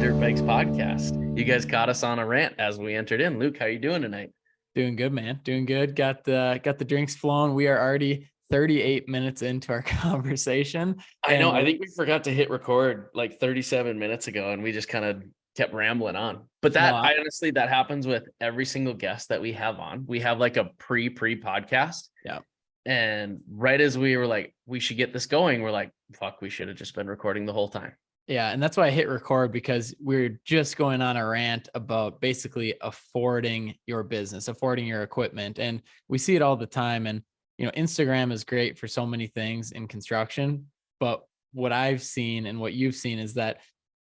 Dirtbags podcast. You guys caught us on a rant as we entered in. Luke, how you doing tonight? Doing good, man. Doing good. Got the drinks flowing. We are already 38 minutes into our conversation. I know. I think we forgot to hit record like 37 minutes ago, and we just kind of kept rambling on. But I honestly, that happens with every single guest that we have on. We have like a pre podcast. Yeah. And right as we were like, we should get this going, we're like, fuck, we should have just been recording the whole time. Yeah. And that's why I hit record, because we're just going on a rant about basically affording your business, affording your equipment. And we see it all the time. And, Instagram is great for so many things in construction. But what I've seen and what you've seen is that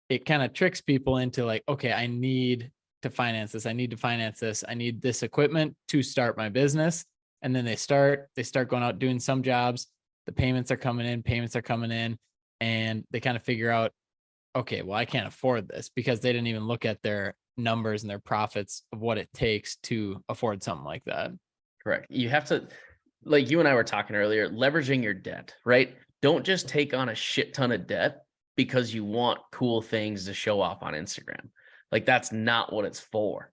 it kind of tricks people into like, okay, I need to finance this. I need to finance this. I need this equipment to start my business. And then they start going out doing some jobs. The payments are coming in, and they kind of figure out, okay, well, I can't afford this, because they didn't even look at their numbers and their profits of what it takes to afford something like that. Correct. You have to, like you and I were talking earlier, leveraging your debt, right? Don't just take on a shit ton of debt because you want cool things to show off on Instagram. Like, that's not what it's for.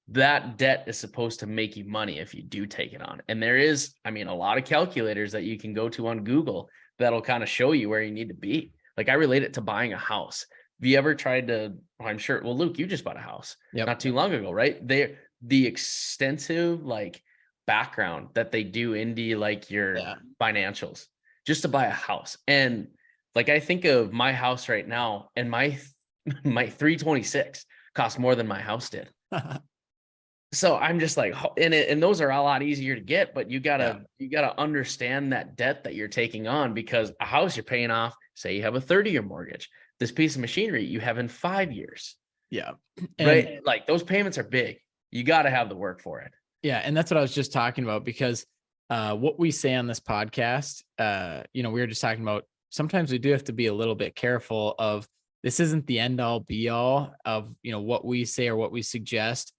That debt is supposed to make you money if you do take it on. And there is, a lot of calculators that you can go to on Google that'll kind of show you where you need to be. Like, I relate it to buying a house. Have you ever tried to, I'm sure, well, Luke, you just bought a house not too long ago, right? The extensive background that they do into your financials just to buy a house. And I think of my house right now, and my 326 cost more than my house did. So I'm just like, and those are a lot easier to get, but you gotta understand that debt that you're taking on, because a house you're paying off, say you have a 30-year mortgage, this piece of machinery you have in 5 years. Yeah. Right. Like, those payments are big. You got to have the work for it. Yeah. And that's what I was just talking about, because what we say on this podcast, we were just talking about, sometimes we do have to be a little bit careful of, this isn't the end all be all of, what we say or what we suggest.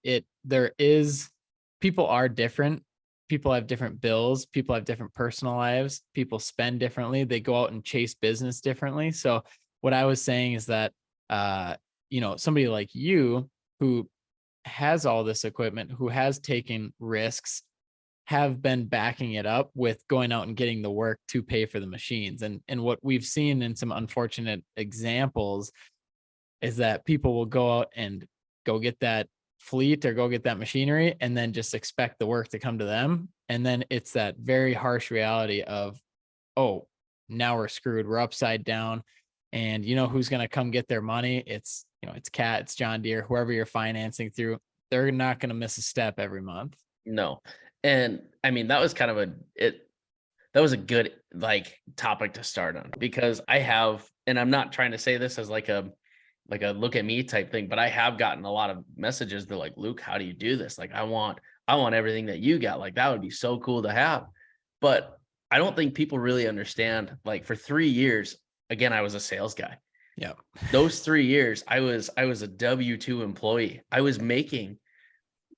People are different. People have different bills. People have different personal lives. People spend differently. They go out and chase business differently. So what I was saying is that, somebody like you who has all this equipment, who has taken risks, have been backing it up with going out and getting the work to pay for the machines. And what we've seen in some unfortunate examples is that people will go out and go get that fleet or go get that machinery and then just expect the work to come to them. And then it's that very harsh reality of, oh, now we're screwed. We're upside down. And who's going to come get their money? It's Cat, it's John Deere, whoever you're financing through. They're not going to miss a step every month. No. And that was kind of that was a good topic to start on, because I have, and I'm not trying to say this as like a look at me type thing, but I have gotten a lot of messages. They're like, Luke, how do you do this? Like, I want everything that you got. Like, that would be so cool to have. But I don't think people really understand, for 3 years, again, I was a sales guy. Yeah. Those 3 years, I was a W-2 employee. I was making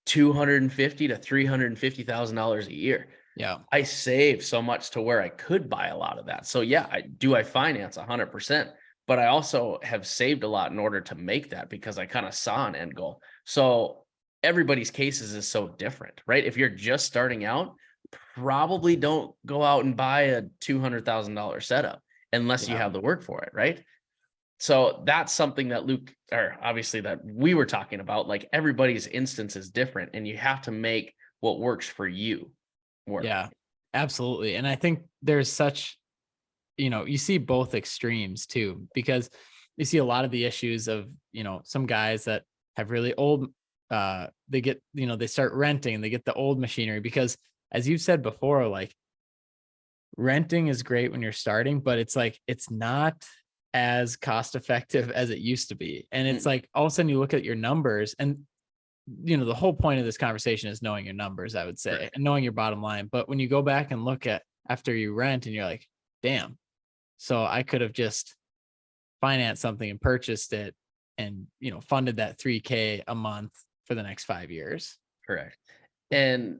$250,000 to $350,000 a year. Yeah. I saved so much to where I could buy a lot of that. So yeah, I finance 100%, but I also have saved a lot in order to make that, because I kind of saw an end goal. So everybody's cases is so different, right? If you're just starting out, probably don't go out and buy a $200,000 setup unless you have the work for it, right? So that's something that Luke, or obviously that we were talking about, everybody's instance is different, and you have to make what works for you work. Yeah, absolutely. And I think there's such, you see both extremes too, because you see a lot of the issues of, some guys that have really old, they get, they start renting and they get the old machinery, because as you've said before, renting is great when you're starting, but it's not as cost effective as it used to be. And it's all of a sudden you look at your numbers, and the whole point of this conversation is knowing your numbers, I would say, right, and knowing your bottom line. But when you go back and look at after you rent, and you're like, damn, so I could have just financed something and purchased it and funded that $3,000 a month for the next 5 years. Correct. And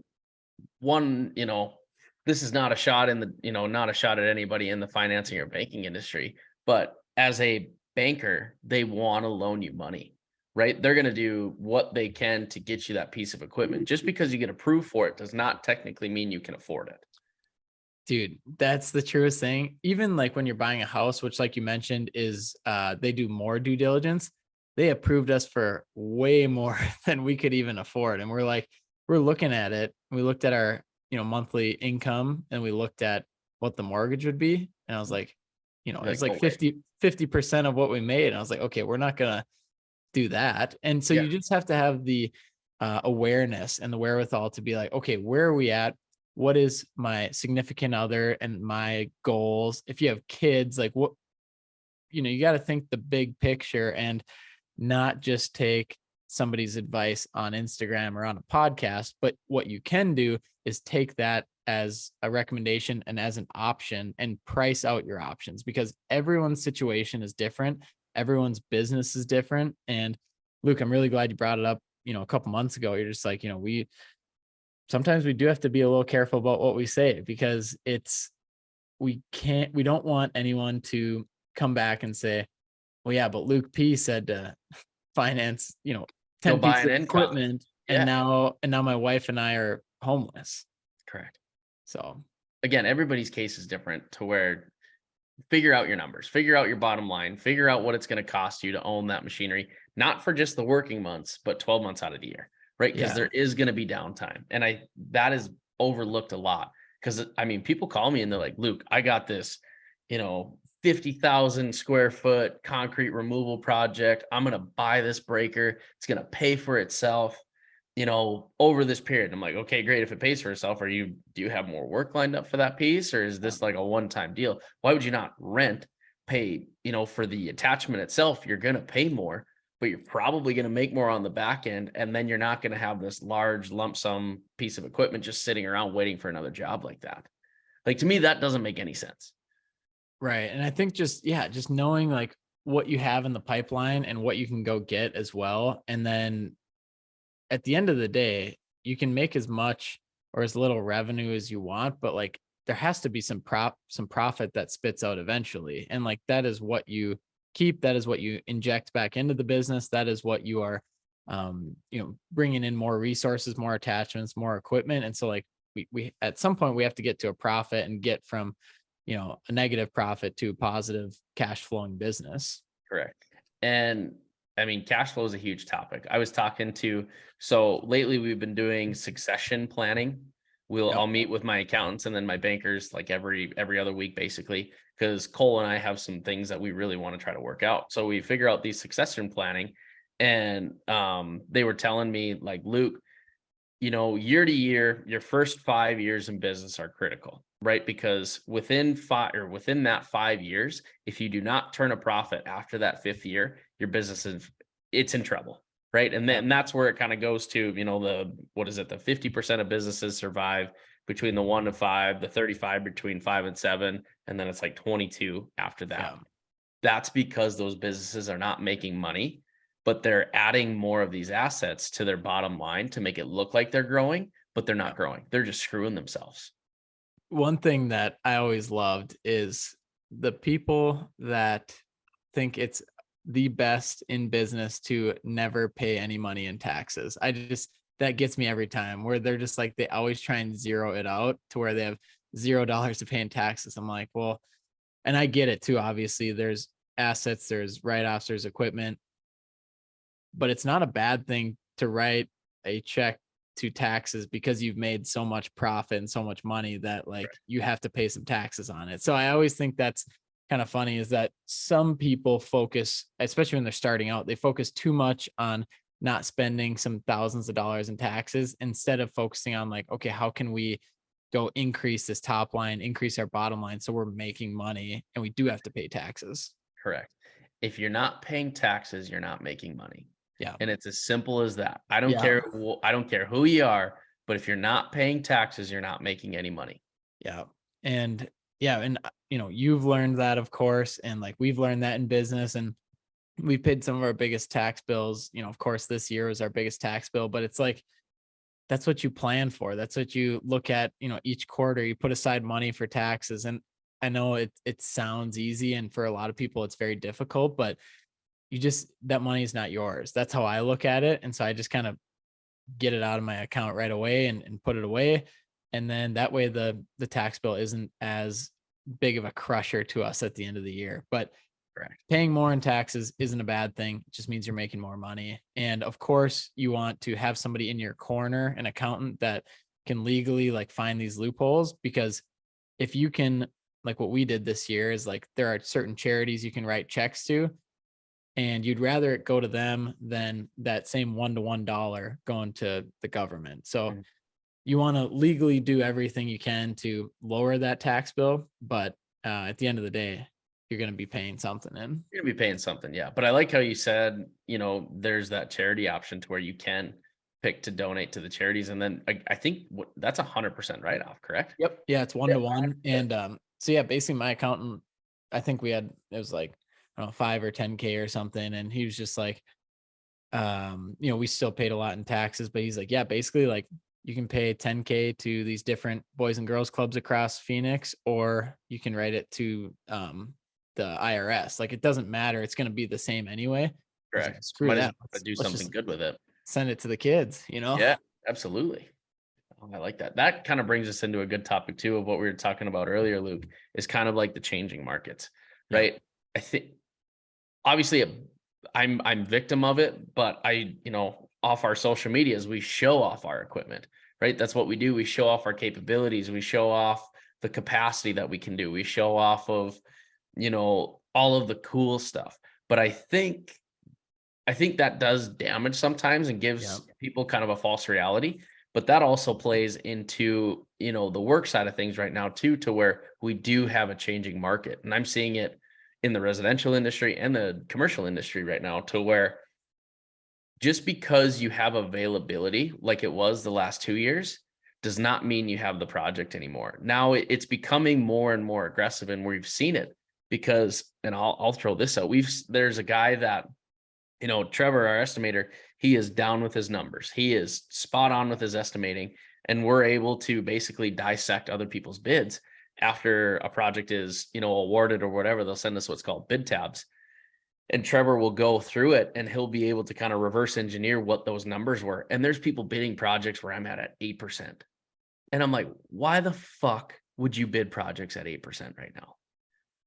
one, this is not a shot in the, not a shot at anybody in the financing or banking industry, but as a banker, they want to loan you money. right? They're going to do what they can to get you that piece of equipment. Just because you get approved for it does not technically mean you can afford it. Dude, that's the truest thing. Even like when you're buying a house, which like you mentioned is they do more due diligence. They approved us for way more than we could even afford. And we're like, we're looking at it. We looked at our, monthly income and we looked at what the mortgage would be. And I was like, it's Like, like oh, wait. 50% of what we made. And I was like, okay, we're not gonna do that. And so Yeah, you just have to have the awareness and the wherewithal to be like, okay, where are we at? What is my significant other and my goals? If you have kids, like what, you got to think the big picture and not just take somebody's advice on Instagram or on a podcast. But what you can do is take that as a recommendation and as an option and price out your options, because everyone's situation is different. Everyone's business is different. And Luke, I'm really glad you brought it up, a couple months ago. You're just like, sometimes we do have to be a little careful about what we say, because we don't want anyone to come back and say, well, yeah, but Luke P said to finance, go 10 buy pieces an of income. equipment. And Yeah, now my wife and I are homeless. correct. So Again, everybody's case is different to where figure out your numbers, figure out your bottom line, figure out what it's going to cost you to own that machinery, not for just the working months, but 12 months out of the year, right? Because yeah, there is going to be downtime. And that is overlooked a lot. Because I mean, people call me and they're like, Luke, I got this, 50,000 square foot concrete removal project. I'm going to buy this breaker. It's going to pay for itself, over this period. I'm like, okay, great. If it pays for itself, do you have more work lined up for that piece? Or is yeah, this like a one-time deal? Why would you not pay, for the attachment itself? You're going to pay more, but you're probably going to make more on the back end. And then you're not going to have this large lump sum piece of equipment just sitting around waiting for another job like that. Like, to me, that doesn't make any sense. right. And I think just knowing like what you have in the pipeline and what you can go get as well. And then at the end of the day, you can make as much or as little revenue as you want, but like there has to be some profit that spits out eventually. And like that is what you keep, that is what you inject back into the business, that is what you are bringing in more resources, more attachments, more equipment. And so like we at some point we have to get to a profit and get from a negative profit to a positive cash flowing business. Correct. And I mean, cash flow is a huge topic. So lately we've been doing succession planning. Yep. I'll meet with my accountants and then my bankers like every other week, basically, because Cole and I have some things that we really want to try to work out. So we figure out these succession planning, and they were telling me like, Luke, year to year, your first 5 years in business are critical, right? Because within that 5 years, if you do not turn a profit after that fifth year, your business it's in trouble, right? And Yep. then that's where it kind of goes to, the 50% of businesses survive between the 1 to 5, the 35 between 5 and 7, and then it's like 22 after that. Yeah. That's because those businesses are not making money, but they're adding more of these assets to their bottom line to make it look like they're growing, but they're not Yeah. growing. They're just screwing themselves. One thing that I always loved is the people that think it's the best in business to never pay any money in taxes. That gets me every time, where they're just like, they always try and zero it out to where they have $0 to pay in taxes. I'm like, well, and I get it too. Obviously, there's assets, there's write-offs, there's equipment, but it's not a bad thing to write a check to taxes because you've made so much profit and so much money that like Right. you have to pay some taxes on it. So I always think that's kind of funny, is that some people focus, especially when they're starting out, they focus too much on not spending some thousands of dollars in taxes instead of focusing on like, okay, how can we go increase this top line, increase our bottom line so we're making money, and we do have to pay taxes. Correct. If you're not paying taxes, you're not making money. Yeah. And it's as simple as that. I don't Yeah. care. I don't care who you are, but if you're not paying taxes, you're not making any money. Yeah. And yeah, and you've learned that, of course, and like we've learned that in business, and we've paid some of our biggest tax bills. Of course, this year was our biggest tax bill, but it's like that's what you plan for. That's what you look at, each quarter you put aside money for taxes. And I know it sounds easy, and for a lot of people it's very difficult, but that money is not yours. That's how I look at it. And so I just kind of get it out of my account right away and put it away. And then that way the tax bill isn't as big of a crusher to us at the end of the year. But Correct. paying more in taxes isn't a bad thing. It just means you're making more money. And of course, you want to have somebody in your corner, an accountant that can legally like find these loopholes, because if you can, like what we did this year is like there are certain charities you can write checks to, and you'd rather it go to them than that same $1 to $1 going to the government. So Mhm. you want to legally do everything you can to lower that tax bill, but at the end of the day, you're going to be paying something in. You're gonna be paying something, yeah. But I like how you said, there's that charity option to where you can pick to donate to the charities, and then I think that's 100% write off, correct? Yep. Yeah, it's one Yeah. to one. And so yeah, basically my accountant, I think it was like, I don't know, 5 or 10K or something. And he was just like, we still paid a lot in taxes, but he's like, yeah, basically like you can pay 10K to these different boys and girls clubs across Phoenix, or you can write it to the IRS. Like it doesn't matter. It's going to be the same anyway. I was like, Correct. screw Might as that. well do Let's something just good with it. send it to the kids, Yeah, absolutely. Oh, I like that. That kind of brings us into a good topic too of what we were talking about earlier, Luke, is kind of like the changing markets, Yep. right? I think obviously I'm victim of it, but off our social medias, we show off our equipment, right? That's what we do. We show off our capabilities. We show off the capacity that we can do. We show off of, all of the cool stuff. But I think that does damage sometimes and Yep. gives people kind of a false reality. But that also plays into, the work side of things right now too, to where we do have a changing market. And I'm seeing it in the residential industry and the commercial industry right now, to where just because you have availability like it was the last 2 years does not mean you have the project anymore. Now it's becoming more and more aggressive, and we've seen it because, and I'll throw this out. There's a guy that, Trevor, our estimator, he is down with his numbers. He is spot on with his estimating, and we're able to basically dissect other people's bids after a project is, awarded or whatever. They'll send us what's called bid tabs, and Trevor will go through it and he'll be able to kind of reverse engineer what those numbers were. And there's people bidding projects where I'm at 8%. And I'm like, why the fuck would you bid projects at 8% right now?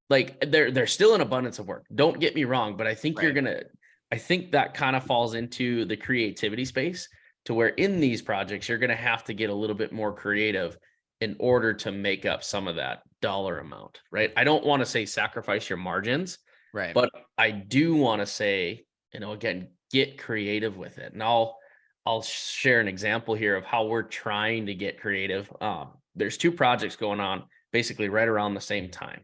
Like there's still an abundance of work. Don't get me wrong, but I think Right. I think that kind of falls into the creativity space, to where in these projects, you're going to have to get a little bit more creative in order to make up some of that dollar amount, right? I don't want to say sacrifice your margins, Right. but I do want to say, again, get creative with it. And I'll share an example here of how we're trying to get creative. There's two projects going on basically right around the same time.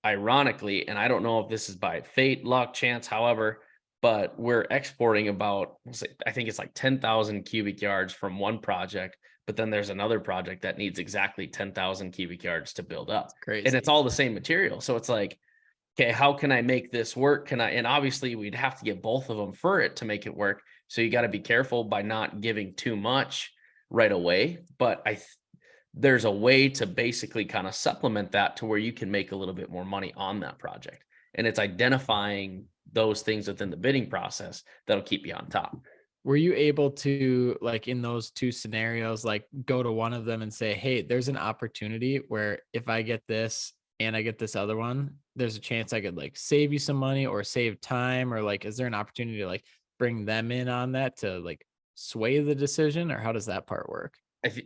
Ironically, and I don't know if this is by fate, luck, chance, however, but we're exporting about, I think it's like 10,000 cubic yards from one project, but then there's another project that needs exactly 10,000 cubic yards to build up. Crazy. And it's all the same material. So it's like, okay, how can I make this work? And obviously we'd have to get both of them for it to make it work. So you got to be careful by not giving too much right away. But there's a way to basically kind of supplement that to where you can make a little bit more money on that project. And it's identifying those things within the bidding process that'll keep you on top. Were you able to, like in those two scenarios, like go to one of them and say, hey, there's an opportunity where if I get this and I get this other one, there's a chance I could like save you some money or save time, or like, is there an opportunity to like bring them in on that to like sway the decision, or how does that part work?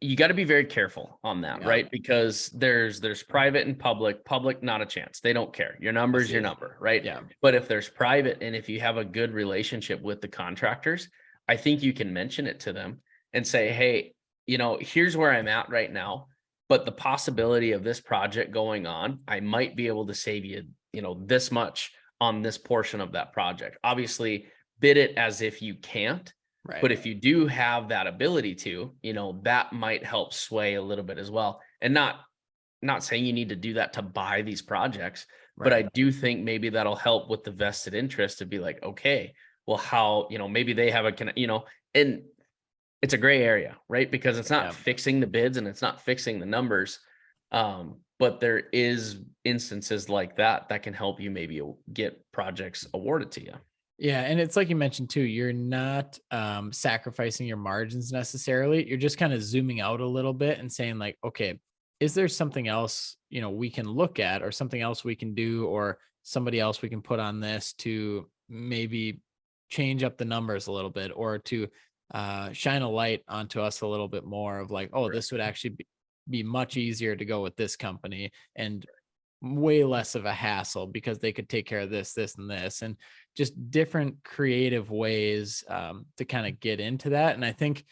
You got to be very careful on that, Yeah, right? Because there's private and public, not a chance. They don't care. Your I number's your see. number, right? Yeah. But if there's private, and if you have a good relationship with the contractors, I think you can mention it to them and say, hey, here's where I'm at right now, but the possibility of this project going on, I might be able to save you, this much on this portion of that project. Obviously, bid it as if you can't. Right. But if you do have that ability to, that might help sway a little bit as well. And not saying you need to do that to buy these projects, but I Right. do think maybe that'll help with the vested interest to be like, okay, well, how, maybe they have and it's a gray area, right? Because it's not Yeah. fixing the bids and it's not fixing the numbers. but there is instances like that can help you maybe get projects awarded to you. Yeah, and it's like you mentioned too, you're not sacrificing your margins necessarily. You're just kind of zooming out a little bit and saying like, okay, is there something else, we can look at, or something else we can do, or somebody else we can put on this to maybe change up the numbers a little bit, or to shine a light onto us a little bit more of like, oh, this would actually be much easier to go with this company, and way less of a hassle because they could take care of this, and this, and just different creative ways to kind of get into that. And I think,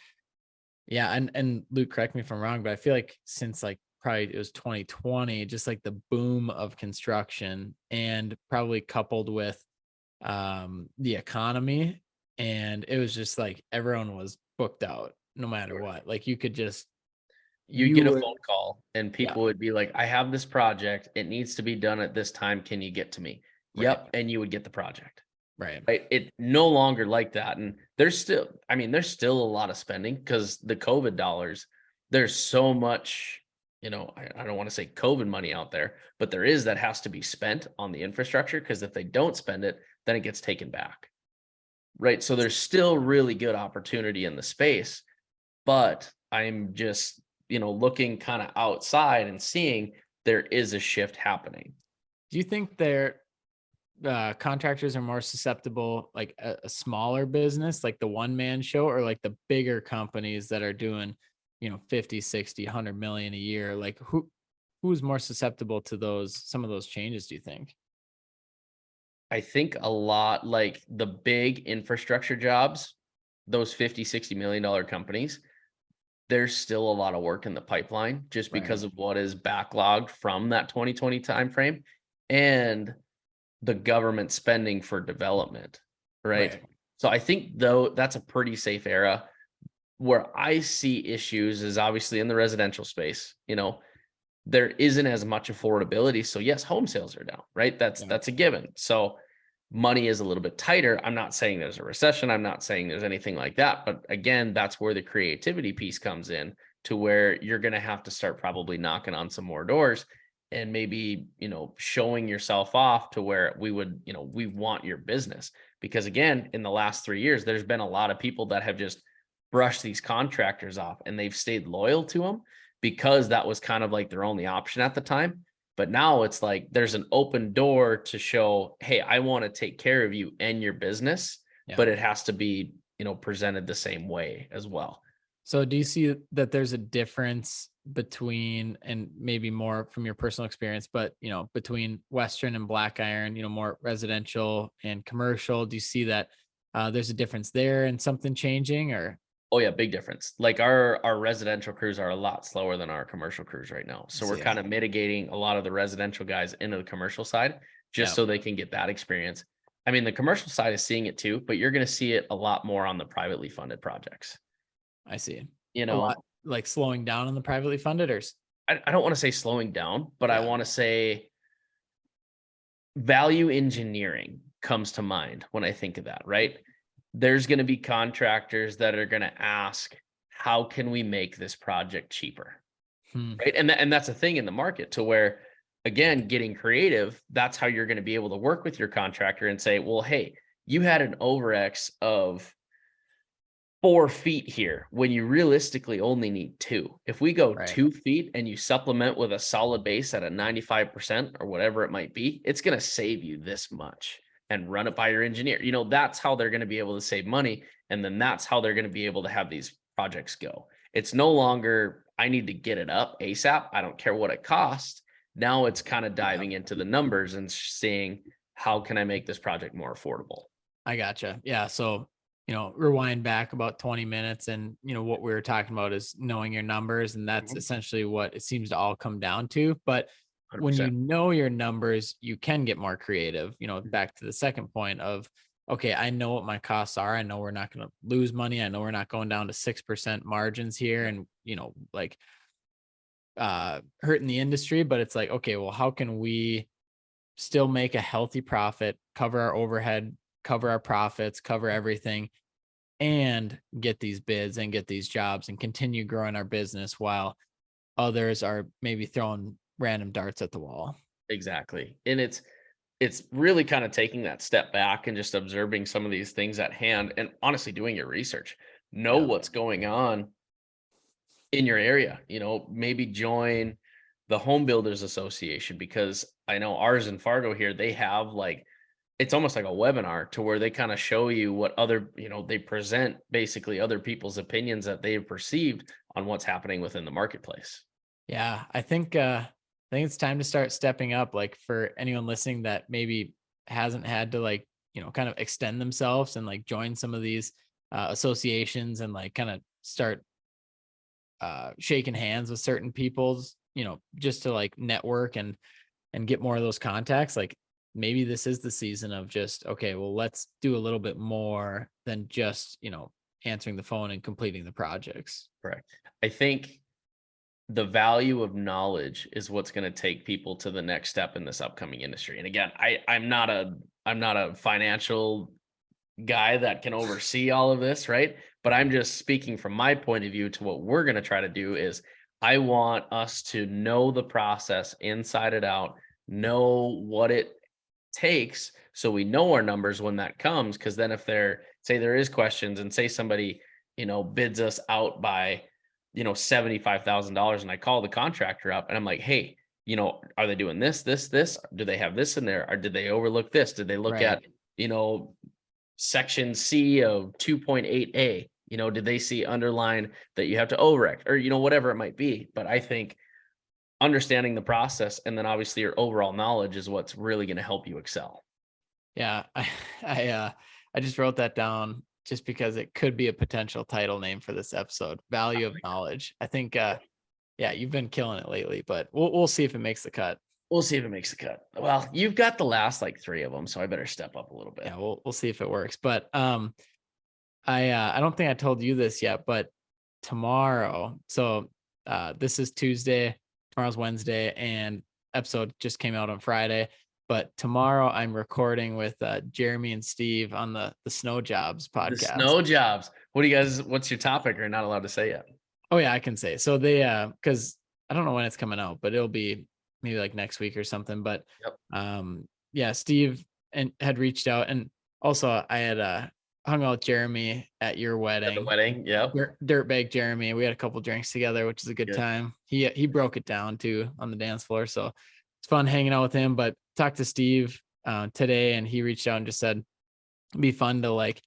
yeah, and Luke, correct me if I'm wrong, but I feel like since like probably it was 2020, just like the boom of construction, and probably coupled with the economy, and it was just like everyone was booked out no matter what. Like you could just You'd you get a would phone call and yeah, people would be like, I have this project. It needs to be done at this time. Can you get to me? right, Yep. And you would get the project. right, Right. It no longer like that. And there's still a lot of spending because the COVID dollars, there's so much, I don't want to say COVID money out there, but there is that has to be spent on the infrastructure because if they don't spend it, then it gets taken back. Right. So there's still really good opportunity in the space, but I'm just, looking kind of outside and seeing there is a shift happening. do you think they're contractors are more susceptible, like a smaller business, like the one man show, or like the bigger companies that are doing, 50, 60, 100 million a year? Like who's more susceptible to some of those changes, do you think? I think a lot like the big infrastructure jobs, those 50, $60 million companies, there's still a lot of work in the pipeline just Right. because of what is backlogged from that 2020 timeframe and the government spending for development, right? Right. So I think though that's a pretty safe era. Where I see issues is obviously in the residential space. There isn't as much affordability. So yes, home sales are down, right? That's Yeah. that's a given. So money is a little bit tighter. I'm not saying there's a recession. I'm not saying there's anything like that. But again, that's where the creativity piece comes in to where you're going to have to start probably knocking on some more doors and maybe, showing yourself off to where we want your business. Because again, in the last 3 years, there's been a lot of people that have just brushed these contractors off and they've stayed loyal to them because that was kind of like their only option at the time. But now it's like there's an open door to show, hey, I want to take care of you and your business, Yeah. but it has to be, presented the same way as well. So do you see that there's a difference between, and maybe more from your personal experience, but between Western and Black Iron, more residential and commercial? Do you see that there's a difference there and something changing, or? Oh yeah, big difference. Like our residential crews are a lot slower than our commercial crews right now. I So we're see. kind of mitigating a lot of the residential guys into the commercial side just Yeah, so they can get that experience. I mean, the commercial side is seeing it too, but you're going to see it a lot more on the privately funded projects. I see. You A lot know, like slowing down on the privately funded, or I don't want to say slowing down, but I yeah, want to say value engineering comes to mind when I think of that, right? There's going to be contractors that are going to ask, how can we make this project cheaper? hmm, Right. And that's a thing in the market to where, again, getting creative, that's how you're going to be able to work with your contractor and say, well, hey, you had an overX of 4 feet here when you realistically only need two. If we go right. 2 feet and you supplement with a solid base at a 95% or whatever it might be, it's going to save you this much and run it by your engineer. That's how they're going to be able to save money. And then that's how they're going to be able to have these projects go. It's no longer, I need to get it up ASAP. I don't care what it costs. Now it's kind of Yeah, diving into the numbers and seeing how can I make this project more affordable? I gotcha. Yeah. So, rewind back about 20 minutes, and, what we were talking about is knowing your numbers. And that's Mhm. essentially what it seems to all come down to. But when you 100%. know your numbers, you can get more creative, back to the second point of, okay, I know what my costs are. I know we're not going to lose money. I know we're not going down to 6% margins here, and, like, hurting the industry. But it's like, okay, well, how can we still make a healthy profit, cover our overhead, cover our profits, cover everything, and get these bids and get these jobs and continue growing our business while others are maybe throwing random darts at the wall. Exactly. And it's really kind of taking that step back and just observing some of these things at hand and honestly doing your research. Know Yeah. what's going on in your area, maybe join the home builders association, because I know ours in Fargo here, they have like, it's almost like a webinar to where they kind of show you what other, they present basically other people's opinions that they've perceived on what's happening within the marketplace. Yeah. I think it's time to start stepping up, like for anyone listening that maybe hasn't had to like, kind of extend themselves and like join some of these associations and like kind of start shaking hands with certain people's, just to like network and get more of those contacts. Like maybe this is the season of just, okay, well, let's do a little bit more than just, answering the phone and completing the projects. Correct. I think the value of knowledge is what's going to take people to the next step in this upcoming industry. And again, I'm not a financial guy that can oversee all of this, right? But I'm just speaking from my point of view to what we're going to try to do is I want us to know the process inside and out, know what it takes so we know our numbers when that comes. Because then if there is questions and say somebody, bids us out by, $75,000, and I call the contractor up and I'm like, hey, are they doing this? Do they have this in there? Or did they overlook this? Did they look Right. at, section C of 2.8A, did they see underline that you have to overrect or, whatever it might be. But I think understanding the process and then obviously your overall knowledge is what's really going to help you excel. Yeah. I just wrote that down just because it could be a potential title name for this episode. Value of knowledge. I think yeah, you've been killing it lately, but we'll see if it makes the cut. We'll see if it makes the cut. Well, you've got the last like three of them, so I better step up a little bit. Yeah, we'll see if it works. But I don't think I told you this yet, but tomorrow, so this is Tuesday, tomorrow's Wednesday, and episode just came out on Friday. But tomorrow I'm recording with Jeremy and Steve on the Snow Jobs The podcast. snow jobs. What's your topic? Or you're not allowed to say yet? Oh yeah, I can say. So they because I don't know when it's coming out, but it'll be maybe like next week or something. But Yep. yeah, Steve and had reached out, and also I had hung out with Jeremy at your At the wedding. wedding. Yep. Dirtbag Jeremy. We had a couple drinks together, which is a good Good. time. He broke it down too on the dance floor. So it's fun hanging out with him. But talked to Steve today, and he reached out and just said it'd be fun to like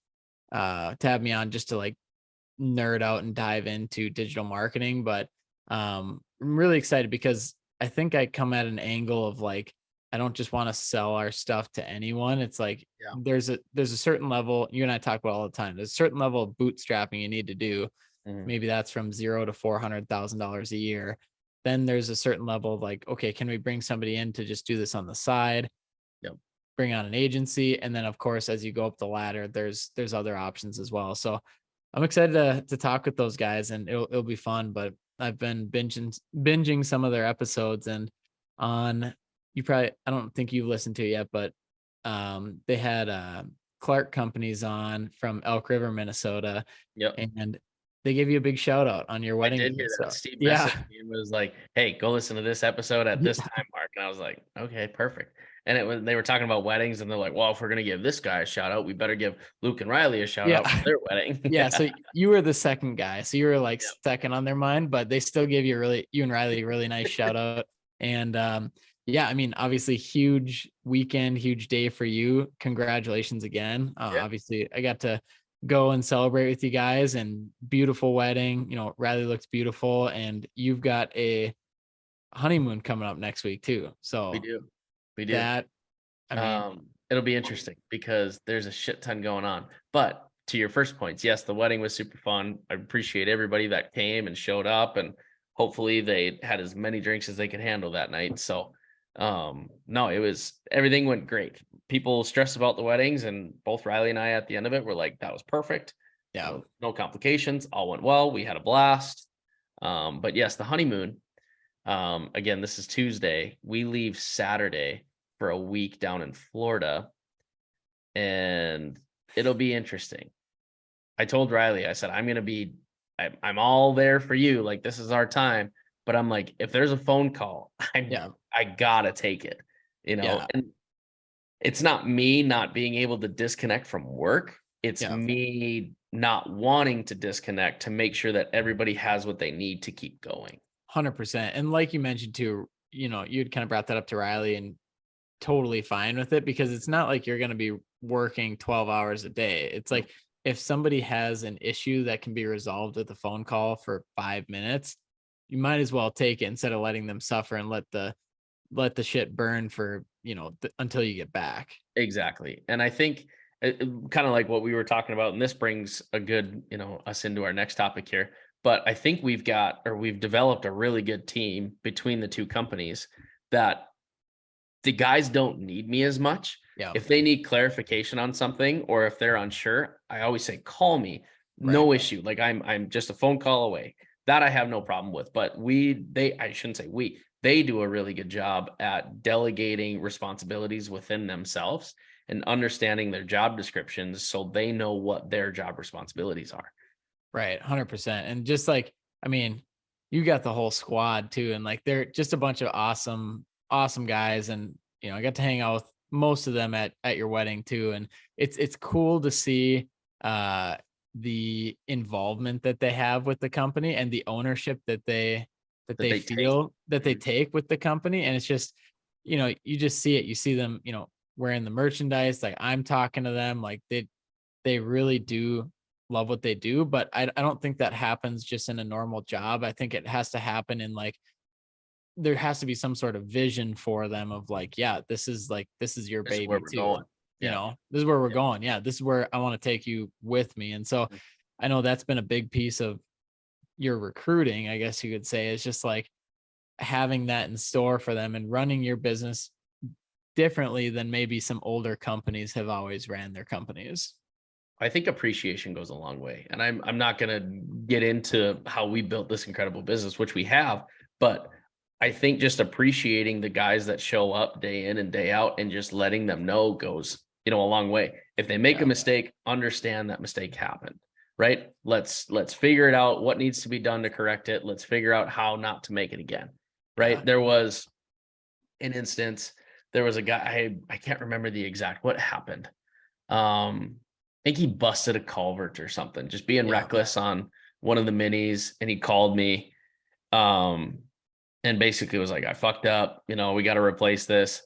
to have me on just to like nerd out and dive into digital marketing. But I'm really excited because I think I come at an angle of like I don't just want to sell our stuff to anyone. It's like Yeah. there's a certain level, you and I talk about all the time. There's a certain level of bootstrapping you need to do. Mhm. Maybe that's from $0 to $400,000 a year. Then there's a certain level of like, okay, can we bring somebody in to just do this on the side? Yep. Bring on an agency, and then of course, as you go up the ladder, there's other options as well. So I'm excited to talk with those guys, and it'll be fun. But I've been binging some of their episodes, and on you probably I don't think you've listened to it yet, but they had Clark Companies on from Elk River, Minnesota, Yep. and they gave you a big shout out on your I wedding. did hear So that. Steve yeah, messaged me and was like, "Hey, go listen to this episode at this yeah, time mark." And I was like, "Okay, perfect." And they were talking about weddings, and they're like, "Well, if we're gonna give this guy a shout out, we better give Luke and Riley a shout out for yeah. their wedding." Yeah, so you were the second guy. So you were like Yep. second on their mind, but they still gave you and Riley a really nice shout out. And yeah, I mean, obviously huge weekend, huge day for you. Congratulations again. Yeah. Obviously I got to go and celebrate with you guys, and beautiful wedding. Riley looks beautiful, and you've got a honeymoon coming up next week too. We So do. We do. that, I mean, It'll be interesting because there's a shit ton going on. But to your first points, yes, the wedding was super fun. I appreciate everybody that came and showed up, and hopefully they had as many drinks as they could handle that night. So, no, everything went great. People stress about the weddings, and both Riley and I at the end of it were like, that was perfect. yeah. No complications, all went well. We had a blast. But yes, the honeymoon. Again, this is Tuesday. We leave Saturday for a week down in Florida, and it'll be interesting. I told Riley, I said, I'm all there for you. Like, this is our time, but I'm like, if there's a phone call, Yeah. I gotta take it, Yeah. and it's not me not being able to disconnect from work. It's Yeah. me not wanting to disconnect to make sure that everybody has what they need to keep going. 100%. And like you mentioned too, you'd kind of brought that up to Riley, and totally fine with it, because it's not like you're going to be working 12 hours a day. It's Nope. like, if somebody has an issue that can be resolved with a phone call for 5 minutes, you might as well take it instead of letting them suffer and let the shit burn for, until you get back. Exactly. And I think kind of like what we were talking about, and this brings a good, us into our next topic here. But I think we've developed a really good team between the two companies that the guys don't need me as much. Yeah. If they need clarification on something or if they're unsure, I always say, call me. Right. No issue. Like I'm just a phone call away. That I have no problem with. But I shouldn't say they do a really good job at delegating responsibilities within themselves and understanding their job descriptions so they know what their job responsibilities are. Right. 100%. And just like, I mean, you got the whole squad too. And like, they're just a bunch of awesome, awesome guys. And, I got to hang out with most of them at your wedding too. And it's cool to see the involvement that they have with the company, and the ownership that they That they take. feel that they Mhm. take with the company. And it's just, you just see it. You see them, wearing the merchandise. Like, I'm talking to them, like they really do love what they do. But I don't think that happens just in a normal job. I think it has to happen in, like, there has to be some sort of vision for them of like, yeah, this is your This is where baby we're too. going. Yeah. This is where we're Yeah. going. Yeah, this is where I want to take you with me. And so I know that's been a big piece of your recruiting, I guess you could say, is just like having that in store for them and running your business differently than maybe some older companies have always ran their companies. I think appreciation goes a long way. And I'm not going to get into how we built this incredible business, which we have, but I think just appreciating the guys that show up day in and day out and just letting them know goes, a long way. If they make a Yeah. mistake, understand that mistake happened, right? Let's figure it out, what needs to be done to correct it. Let's figure out how not to make it again. Yeah. Right? There was an instance, there was a guy, I can't remember the exact what happened. I think he busted a culvert or something, just being Yeah. reckless on one of the minis, and he called me, um, and basically was like, "I fucked up. We got to replace this."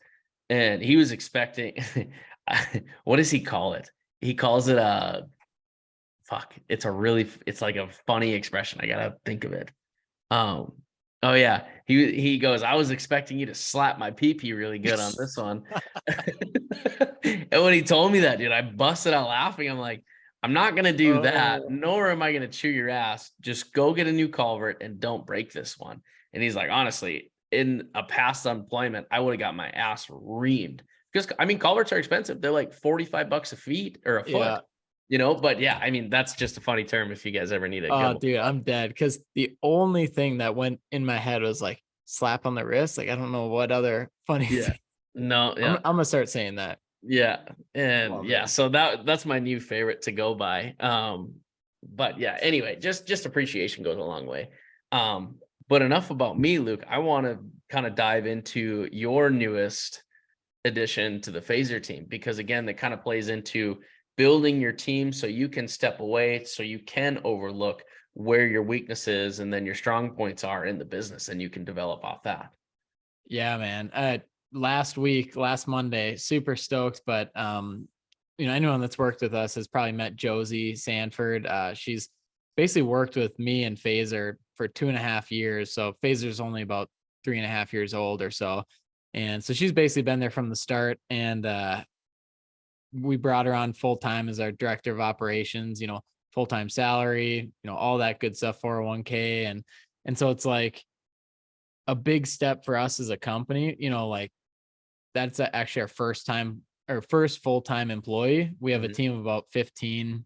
And he was expecting, what does he call it? He calls it a fuck. It's like a funny expression. I gotta think of it. Um, oh yeah, he goes, "I was expecting you to slap my pee really good on this one." And when he told me that, dude, I busted out laughing. I'm like, I'm not gonna do that, Oh, nor am I gonna chew your ass. Just go get a new culvert and don't break this one. And he's like, honestly, in a past employment, I would have got my ass reamed. Because I mean, culverts are expensive. They're like $45 a feet or a foot, yeah. but yeah, I mean, that's just a funny term if you guys ever need a good Oh, one. dude, I'm dead. Because the only thing that went in my head was like slap on the wrist. Like, I don't know what other funny Yeah. thing. No, I'm, yeah. I'm gonna start saying that. Yeah. And Love yeah, it. so that's my new favorite to go by. But yeah, anyway, just appreciation goes a long way. But enough about me, Luke. I want to kind of dive into your newest addition to the phaser team, because again, that kind of plays into building your team so you can step away, so you can overlook where your weaknesses and then your strong points are in the business, and you can develop off that. Yeah, man. Last Monday, super stoked. But anyone that's worked with us has probably met Josie Sanford. She's basically worked with me and Phaser for 2.5 years. So Phaser's only about 3.5 years old or so. And so she's basically been there from the start. And we brought her on full time as our director of operations, full time salary, all that good stuff, 401k. And so it's like a big step for us as a company, like that's actually our first full time employee. We have a Mhm. team of about 15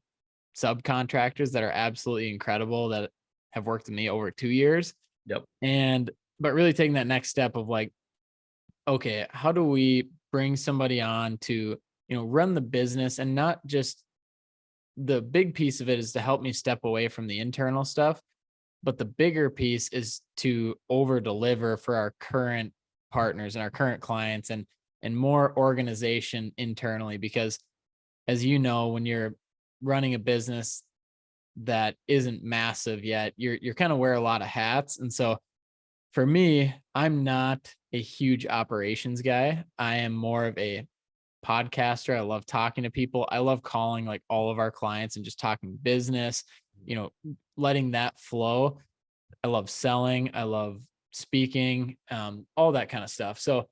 subcontractors that are absolutely incredible, that have worked with me over 2 years. Yep. And, but really taking that next step of like, okay, how do we bring somebody on to, run the business, and not just, the big piece of it is to help me step away from the internal stuff, But the bigger piece is to over deliver for our current partners and our current clients, and more organization internally, because as you know, when you're running a business that isn't massive yet, you're kind of wear a lot of hats. And so for me, I'm not a huge operations guy. I am more of a podcaster. I love talking to people. I love calling like all of our clients and just talking business, you know, letting that flow. I love selling. I love speaking, all that kind of stuff. So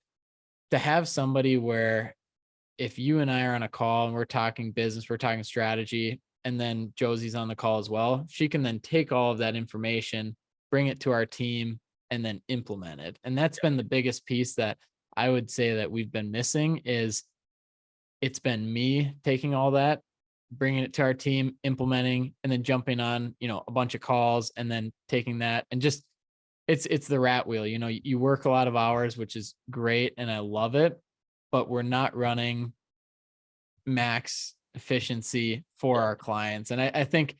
to have somebody where if you and I are on a call and we're talking business, we're talking strategy, and then Josie's on the call as well, she can then take all of that information, bring it to our team, and then implement it. And that's been the biggest piece that I would say that we've been missing is it's been me taking all that, bringing it to our team, implementing, and then jumping on, a bunch of calls and then taking that and just it's the rat wheel. You work a lot of hours, which is great and I love it, but we're not running max efficiency for our clients. And I think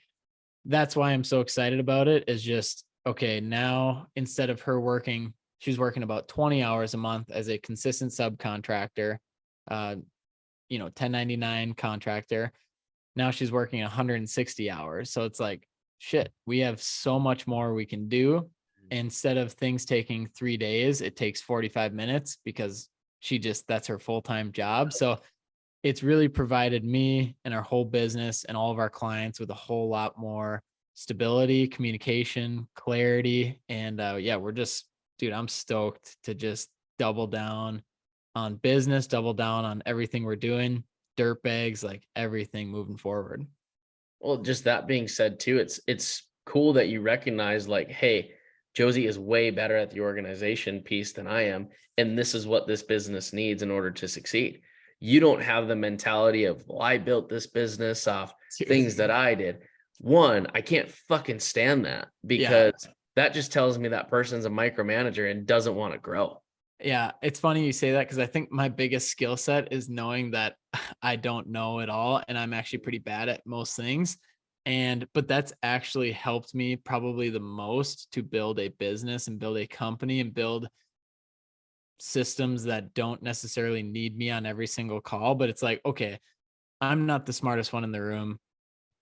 that's why I'm so excited about it is just, okay, now instead of her working, she's working about 20 hours a month as a consistent subcontractor, 1099 contractor. Now she's working 160 hours. So it's like, shit, we have so much more we can do. Instead of things taking 3 days, it takes 45 minutes because that's her full-time job. So it's really provided me and our whole business and all of our clients with a whole lot more stability, communication, clarity. And we're just, dude, I'm stoked to just double down on business, double down on everything we're doing, dirt bags, like everything moving forward. Well, just that being said too, it's cool that you recognize like, hey, Josie is way better at the organization piece than I am, and this is what this business needs in order to succeed. You don't have the mentality of, well, I built this business off things that I did. One, I can't fucking stand that because that just tells me that person's a micromanager and doesn't want to grow. Yeah, it's funny you say that because I think my biggest skill set is knowing that I don't know it all and I'm actually pretty bad at most things. But that's actually helped me probably the most to build a business and build a company and build systems that don't necessarily need me on every single call. But it's like, okay, I'm not the smartest one in the room.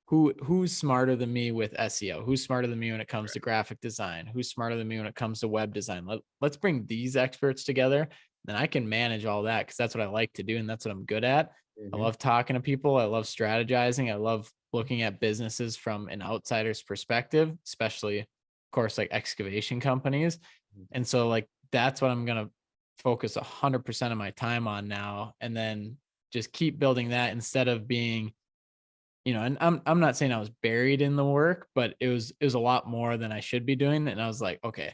Who's smarter than me with SEO? Who's smarter than me when it comes to graphic design? Who's smarter than me when it comes to web design? Let's bring these experts together. Then I can manage all that because that's what I like to do and that's what I'm good at. I love talking to people. I love strategizing. I love looking at businesses from an outsider's perspective, especially, of course, like excavation companies. And so like that's what I'm gonna focus 100% of my time on now, and then just keep building that instead of being, and I'm not saying I was buried in the work, but it was a lot more than I should be doing. And I was like, okay,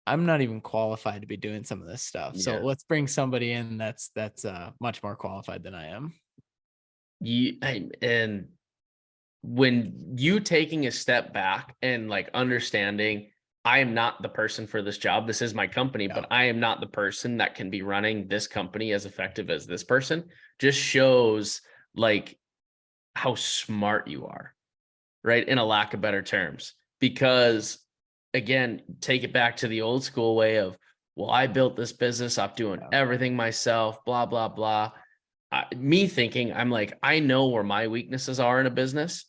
I'm not even qualified to be doing some of this stuff. So let's bring somebody in that's much more qualified than I am. And when you taking a step back and like understanding, I am not the person for this job. This is my company, but I am not the person that can be running this company as effective as this person, just shows like how smart you are, right? In a lack of better terms, because again, take it back to the old school way of, well, I built this business off doing everything myself, blah, blah, blah. Me thinking, I'm like, I know where my weaknesses are in a business,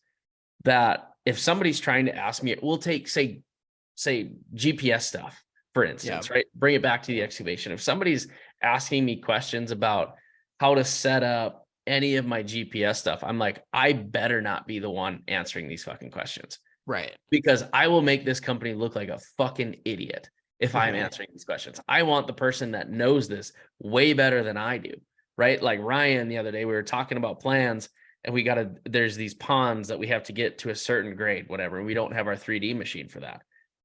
that if somebody's trying to ask me, we'll take, say GPS stuff, for instance, right? Bring it back to the excavation. If somebody's asking me questions about how to set up any of my GPS stuff, I'm like, I better not be the one answering these fucking questions. Right. Because I will make this company look like a fucking idiot if I'm answering these questions. I want the person that knows this way better than I do, right? Like Ryan, the other day, we were talking about plans and there's these ponds that we have to get to a certain grade, whatever. We don't have our 3D machine for that.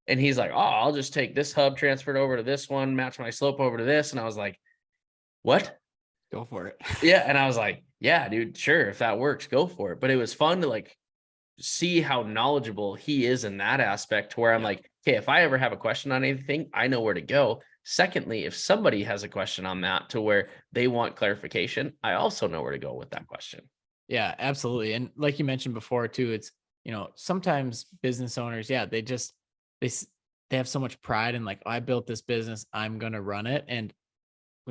And he's like, oh, I'll just take this hub, transfer it over to this one, match my slope over to this. And I was like, what? Go for it. Yeah. And I was like, yeah, dude, sure. If that works, go for it. But it was fun to like see how knowledgeable he is in that aspect, to where I'm like, okay, if I ever have a question on anything, I know where to go. Secondly, if somebody has a question on that to where they want clarification, I also know where to go with that question. Yeah, absolutely. And like you mentioned before too, it's, sometimes business owners, they just, they have so much pride in like, oh, I built this business, I'm going to run it. And,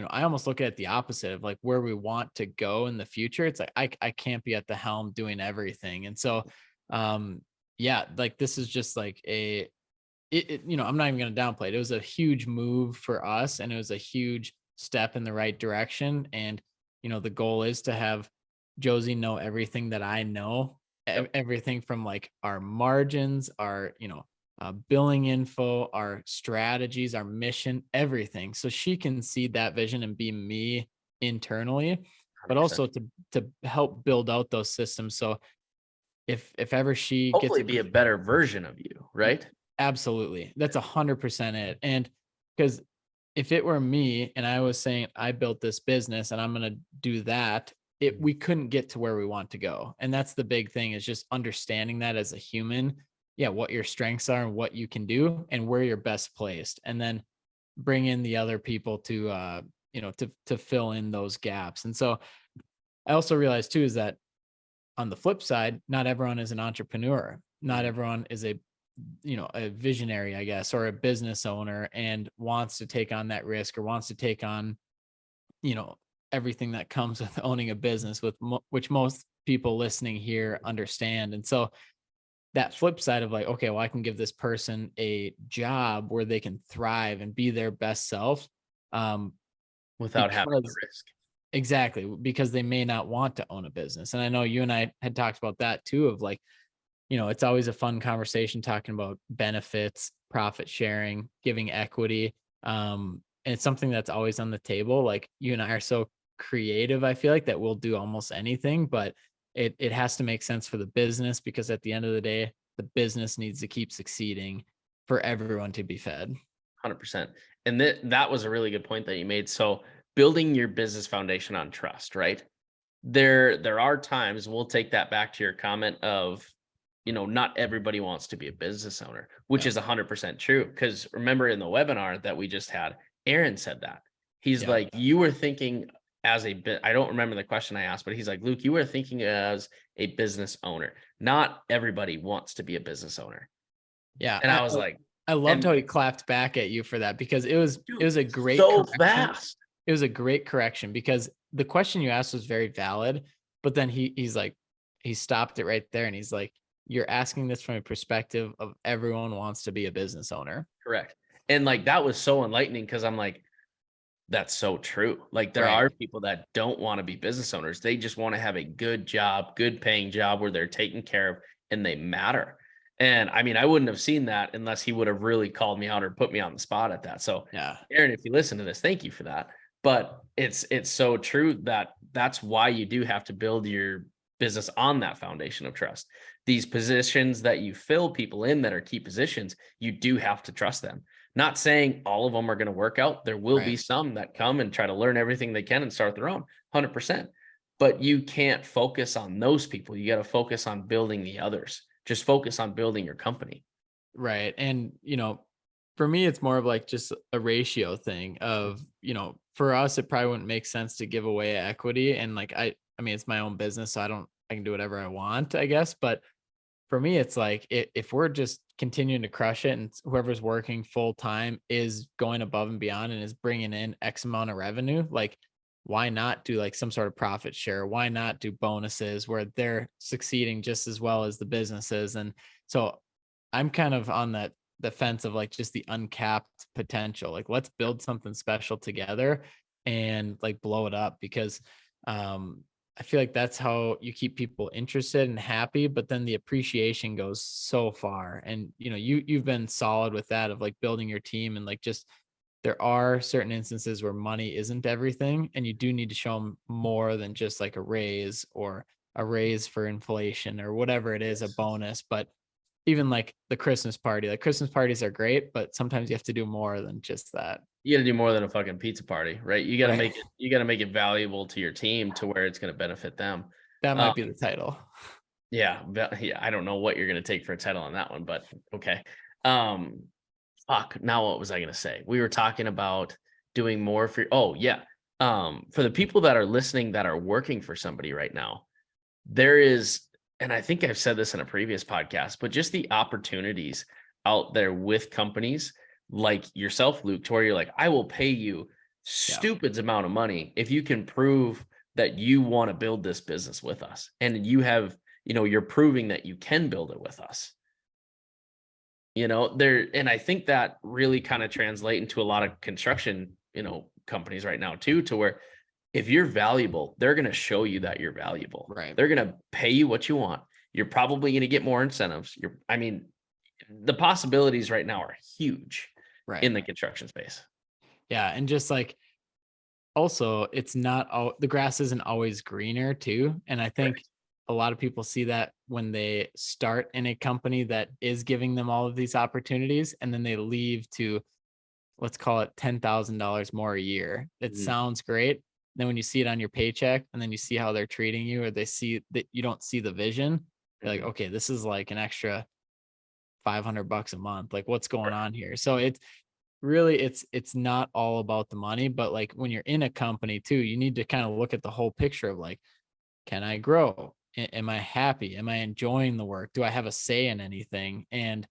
I almost look at it the opposite of like where we want to go in the future. It's like, I can't be at the helm doing everything. And so, um, yeah, like this is just like I'm not even going to downplay it. It was a huge move for us and it was a huge step in the right direction. And, the goal is to have Josie know everything that I know, Yep. everything from like our margins, our, billing info, our strategies, our mission, everything. So she can see that vision and be me internally, but 100%. also to help build out those systems. So if ever she gets Hopefully a be a better version of you, right? absolutely. That's 100% it. And because if it were me and I was saying I built this business and I'm going to do that, we couldn't get to where we want to go. And that's the big thing is just understanding that as a human, yeah, what your strengths are and what you can do and where you're best placed. And then bring in the other people to to fill in those gaps. And so I also realized too is that on the flip side, not everyone is an entrepreneur. Not Mhm. everyone is a visionary, I guess, or a business owner and wants to take on that risk or wants to take on, you know, everything that comes with owning a business with which most people listening here understand. And so that flip side of like, okay, well, I can give this person a job where they can thrive and be their best self. Um, Without having the because risk. exactly, because they may not want to own a business. And I know you and I had talked about that too, of like, it's always a fun conversation talking about benefits, profit sharing, giving equity. And it's something that's always on the table. Like you and I are so creative, I feel like that we'll do almost anything, but it has to make sense for the business because at the end of the day, the business needs to keep succeeding for everyone to be fed. 100%. And that was a really good point that you made. So building your business foundation on trust, right? There are times, we'll take that back to your comment of, not everybody wants to be a business owner, which Yeah. is 100% true. Because remember in the webinar that we just had, Aaron said that. He's Yeah. like, you were thinking as a bit, I don't remember the question I asked, but he's like, Luke, you were thinking as a business owner. Not everybody wants to be a business owner. Yeah. And I was like, I loved and how he clapped back at you for that because it dude, was a great so correction. fast. It was a great correction because the question you asked was very valid, but then he's like, he stopped it right there and he's like, you're asking this from a perspective of everyone wants to be a business owner. Correct. And like that was so enlightening because I'm like, that's so true. Like there Right. are people that don't want to be business owners. They just want to have a good job, good paying job where they're taken care of and they matter. And I mean, I wouldn't have seen that unless he would have really called me out or put me on the spot at that. So, Yeah. Aaron, if you listen to this, thank you for that. But it's so true that that's why you do have to build your business on that foundation of trust. These positions that you fill people in that are key positions, you do have to trust them. Not saying all of them are going to work out. There will Right. be some that come and try to learn everything they can and start their own, 100%. But you can't focus on those people. You got to focus on building the others. Just focus on building your company. Right. And, for me, it's more of like just a ratio thing of, for us, it probably wouldn't make sense to give away equity. And like, I mean, it's my own business. So I can do whatever I want, I guess. But for me, it's like if we're just continuing to crush it and whoever's working full time is going above and beyond and is bringing in X amount of revenue, like why not do like some sort of profit share? Why not do bonuses where they're succeeding just as well as the businesses? And so I'm kind of on the fence of like just the uncapped potential. Like let's build something special together and like blow it up because I feel like that's how you keep people interested and happy, but then the appreciation goes so far. And you've been solid with that of like building your team and like just there are certain instances where money isn't everything and you do need to show them more than just like a raise or a raise for inflation or whatever it is, a bonus. But even like the Christmas party, like Christmas parties are great, but sometimes you have to do more than just that. You got to do more than a fucking pizza party, right? Right. You got to make it valuable to your team to where it's going to benefit them. That Um, might be the title. yeah, yeah, I don't know what you're going to take for a title on that one, but okay. Um, Fuck. Now, what was I going to say? We were talking about doing more for, oh, yeah. For the people that are listening that are working for somebody right now, there is, and I think I've said this in a previous podcast, but just the opportunities out there with companies like yourself, Luke, to where you're like, I will pay you Yeah. stupid amount of money if you can prove that you want to build this business with us. And you have, you're proving that you can build it with us. There, and I think that really kind of translate into a lot of construction, companies right now too, to where if you're valuable, they're going to show you that you're valuable. Right. They're going to pay you what you want. You're probably going to get more incentives. The possibilities right now are huge Right. in the construction space. Yeah. And just like, also, it's not all the grass isn't always greener too. And I think Correct. a lot of people see that when they start in a company that is giving them all of these opportunities and then they leave to, let's call it $10,000 more a year. It Mhm. sounds great. Then when you see it on your paycheck and then you see how they're treating you, or they see that you don't see the vision, you're like, Mhm. okay, this is like an extra $500 a month. Like, what's going Correct. on here? So it's not all about the money, but like when you're in a company too, you need to kind of look at the whole picture of like, can I grow? Am I happy? Am I enjoying the work? Do I have a say in anything? And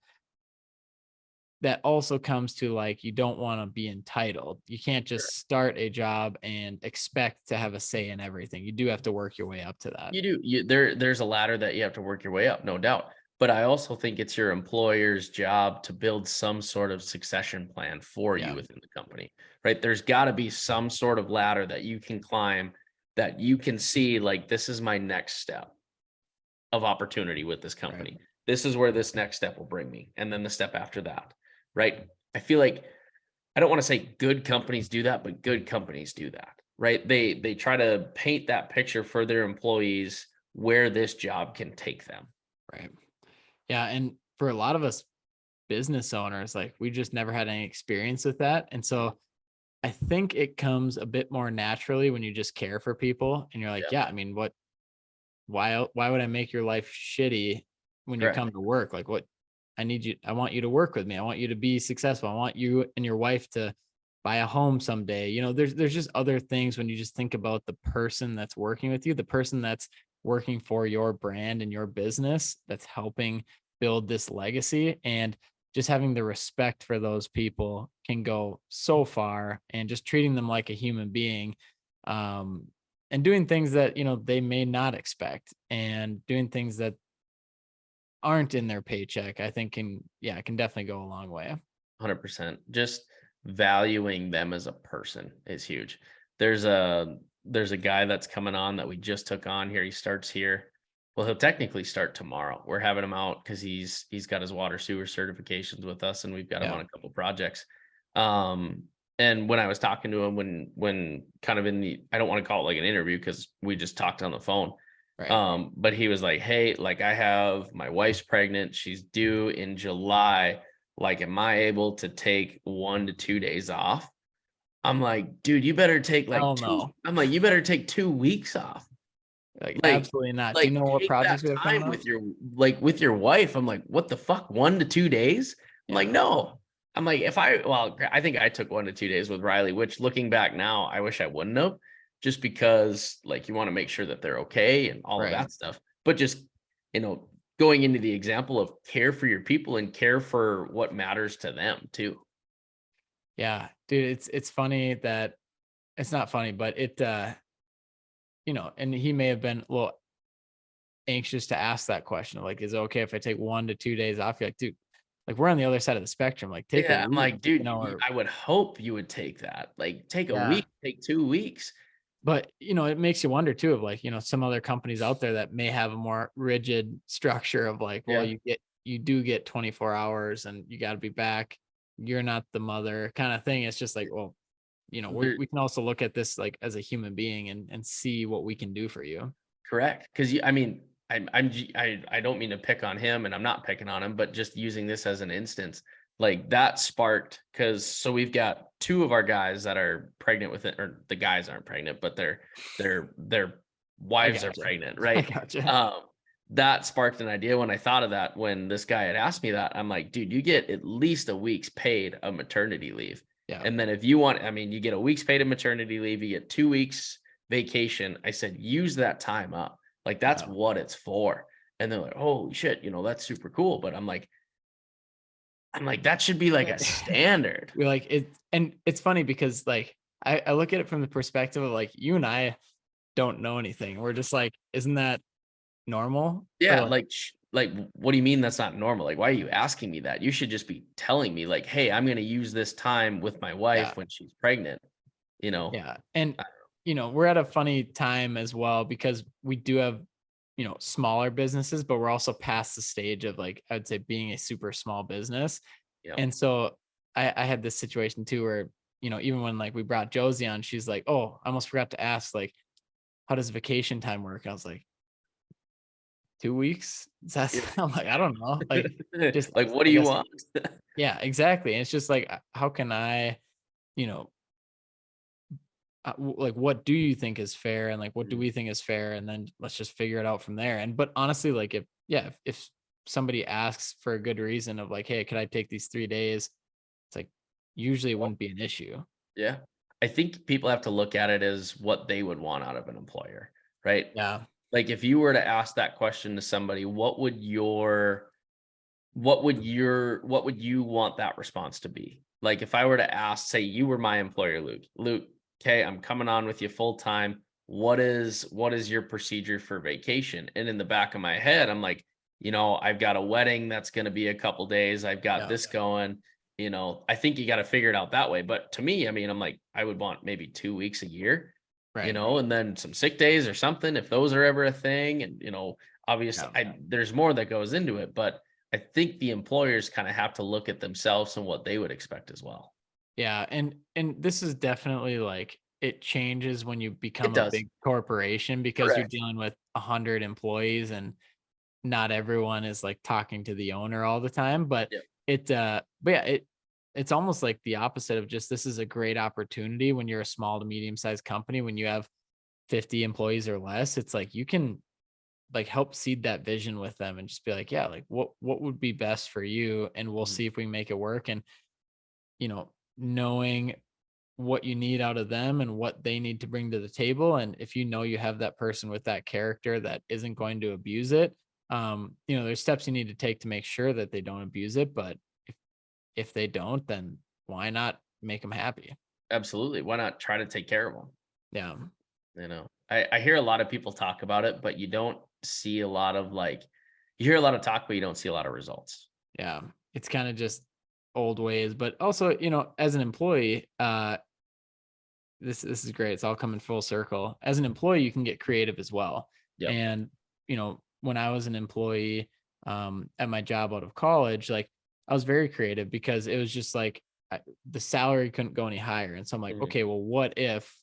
that also comes to like, you don't want to be entitled. You can't just start a job and expect to have a say in everything. You do have to work your way up to that. You do. There's a ladder that you have to work your way up, no doubt. But I also think it's your employer's job to build some sort of succession plan for you Yeah. within the company, right? There's got to be some sort of ladder that you can climb, that you can see like, this is my next step of opportunity with this Right. company. This is where this next step will bring me. And then the step after that, right? I feel like, I don't want to say good companies do that, but good companies do that, right? They try to paint that picture for their employees where this job can take them. Right. Yeah. And for a lot of us business owners, like we just never had any experience with that. And so I think it comes a bit more naturally when you just care for people and you're like, Yeah, yeah, I mean, why would I make your life shitty when you correct. come to work? Like I want you to work with me. I want you to be successful. I want you and your wife to buy a home someday. There's just other things when you just think about the person that's working with you, the person that's working for your brand and your business that's helping build this legacy, and just having the respect for those people can go so far, and just treating them like a human being. Um, and doing things that they may not expect, and doing things that aren't in their paycheck, I think can definitely go a long way. 100%. Just valuing them as a person is huge. There's a guy that's coming on that we just took on here. He starts here. Well, he'll technically start tomorrow. We're having him out because he's got his water sewer certifications with us, and we've got him Yeah. on a couple projects. Um, and when I was talking to him, when kind of in the, I don't want to call it like an interview because we just talked on the phone. Right. But he was like, hey, like, I have, my wife's pregnant, she's due in July, like, am I able to take 1 to 2 days off? I'm like, dude, you better take like Hell two. no. I'm like, you better take 2 weeks off. Like, Like, absolutely not. Do you like know what take that projects we have coming time up? with your wife. I'm like, what the fuck? 1 to 2 days? I'm like, Yeah. no. I'm like, I think I took 1 to 2 days with Riley, which looking back now, I wish I wouldn't have, just because like you want to make sure that they're okay and all of Right. that stuff. But just, you know, going into the example of care for your people and care for what matters to them too. Yeah, dude, it's funny that it's not funny, but and he may have been a little anxious to ask that question of like, is it okay if I take 1 to 2 days off? You're like, dude, like we're on the other side of the spectrum. Like, take a Yeah, I'm week, like, dude, or I would hope you would take that. Like, take a yeah. week, take 2 weeks. But it makes you wonder too of like, some other companies out there that may have a more rigid structure of like, well, Yeah. you do get 24 hours and you got to be back. You're not the mother kind of thing. It's just like, well, we can also look at this like as a human being and see what we can do for you. Correct, because I mean, I don't mean to pick on him, and I'm not picking on him, but just using this as an instance, like that sparked, because so we've got two of our guys that are pregnant with it, or the guys aren't pregnant, but their I wives are gotcha. pregnant, I right? gotcha. Um, that sparked an idea when I thought of that when this guy had asked me that. I'm like, dude, you get at least a week's paid of maternity leave. Yeah. And then if you want, I mean, you get a week's paid of maternity leave, you get 2 weeks vacation. I said, use that time up. Like, that's Yeah. what it's for. And they're like, holy shit, that's super cool. But I'm like, I'm like, that should be like a standard. We're like it, and it's funny because like I look at it from the perspective of like you and I don't know anything. We're just like, isn't that normal? Or Yeah, like, like, what do you mean that's not normal? Like, why are you asking me that? You should just be telling me like, "Hey, I'm gonna use this time with my yeah, wife when she's pregnant," you know? yeah. And I we're at a funny time as well because we do have, smaller businesses, but we're also past the stage of like, I'd say being a super small business. you know, And so I had this situation too where, even when like we brought Josie on, she's like, "Oh, I almost forgot to ask, like, how does vacation time work?" I was like, 2 weeks? That's yeah. I'm like, I don't know. Like, just Like, what do I you guess want? yeah, exactly. And it's just like, how can I, you know, like, what do you think is fair, and like, what do Mm, we think is fair, and then let's just figure it out from there. And but honestly, like, if yeah, if somebody asks for a good reason of like, hey, could I take these 3 days? It's like usually it well, wouldn't be an issue. yeah. I think people have to look at it as what they would want out of an employer, right? Yeah, Like, if you were to ask that question to somebody, what would you want that response to be? Like, if I were to ask, say you were my employer, Luke, okay, I'm coming on with you full time. What is your procedure for vacation? And in the back of my head, I'm like, I've got a wedding that's going to be a couple days. I've got yeah, this going. I think you got to figure it out that way. But to me, I mean, I'm like, I would want maybe 2 weeks a year, right, and then some sick days or something if those are ever a thing. And obviously, yeah. there's more that goes into it, but I think the employers kind of have to look at themselves and what they would expect as well. Yeah, and this is definitely like it changes when you It become a does. big corporation because you're Correct. dealing with 100 employees and not everyone is like talking to the owner all the time. But Yep. but yeah, it's almost like the opposite of just this is a great opportunity when you're a small to medium sized company. When you have 50 employees or less, it's like you can like help seed that vision with them and just be like, yeah, like what would be best for you, and we'll Mhm. see if we can make it work. And knowing what you need out of them and what they need to bring to the table. And if you have that person with that character that isn't going to abuse it, there's steps you need to take to make sure that they don't abuse it. But if they don't, then why not make them happy? Absolutely. Why not try to take care of them? Yeah. I hear a lot of people talk about it, but you don't see a lot of you hear a lot of talk, but you don't see a lot of results. Yeah. It's kind of just old ways. But also, as an employee, this is great. It's all coming full circle. As an employee, you can get creative as well. Yep. And when I was an employee at my job out of college, like I was very creative because it was just like the salary couldn't go any higher. And so I'm like, Mhm. okay, well, what if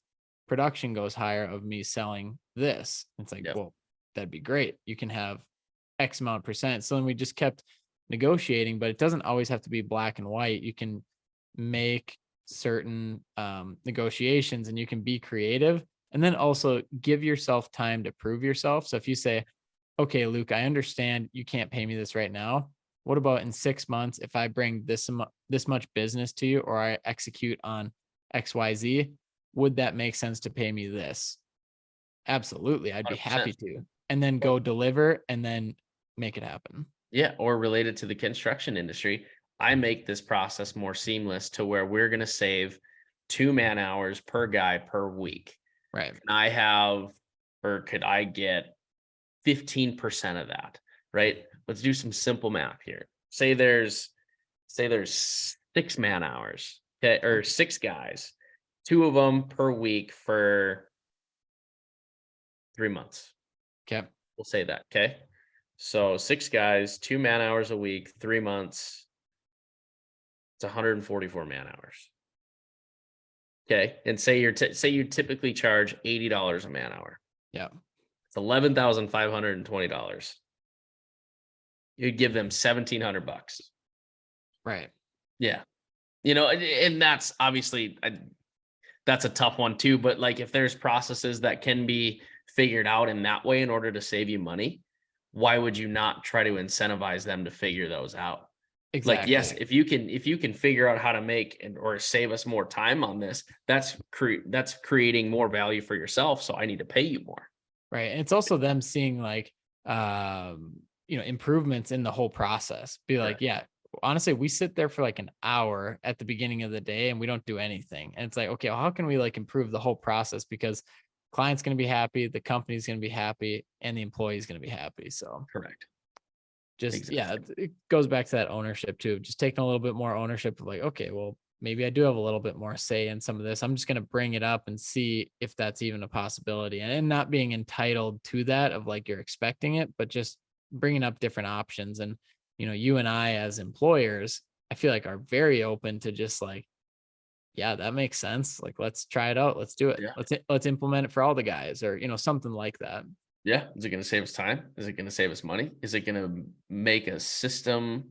production goes higher of me selling this? It's like, Yep. well, that'd be great. You can have X amount of percent. So then we just kept negotiating, but it doesn't always have to be black and white. You can make certain negotiations and you can be creative, and then also give yourself time to prove yourself. So if you say, okay, Luke, I understand you can't pay me this right now. What about in 6 months if I bring this much business to you, or I execute on XYZ? Would that make sense to pay me this? Absolutely, I'd be happy 100%. to. And then Or go deliver and then make it happen. Yeah, or related to the construction industry, I make this process more seamless to where we're going to save 2 man-hours per guy per week. Right. Can I have, or could I get 15% of that? Right. Let's do some simple math here. Say there's 6 man-hours, okay, or 6 guys, 2 of them per week for 3 months. Okay. We'll say that. Okay. So 6 guys, 2 man-hours a week, 3 months. It's 144 man-hours. Okay. And say you typically charge $80 a man-hour. Yeah. It's $11,520. You'd give them 1,700 bucks. Right. Yeah. And that's obviously that's a tough one too. But like, if there's processes that can be figured out in that way in order to save you money, why would you not try to incentivize them to figure those out? Like, yes, Exactly. if you can figure out how to make or save us more time on this, that's creating more value for yourself. So I need to pay you more. Right. And it's also them seeing like improvements in the whole process. Be like, Correct. yeah, honestly, we sit there for like an hour at the beginning of the day and we don't do anything. And it's like, okay, well, how can we like improve the whole process? Because client's going to be happy, the company's going to be happy, and the employee's going to be happy. So Correct. just, yeah, Exactly. it goes back to that ownership too. Just taking a little bit more ownership of like, okay, well, maybe I do have a little bit more say in some of this. I'm just going to bring it up and see if that's even a possibility, and not being entitled to that of like you're expecting it, but just bringing up different options. And, you and I as employers, I feel like are very open to just like, yeah, that makes sense. Like, let's try it out. Let's do it. Yeah. Let's implement it for all the guys, or, something like that. Yeah. Is it going to save us time? Is it going to save us money? Is it going to make a system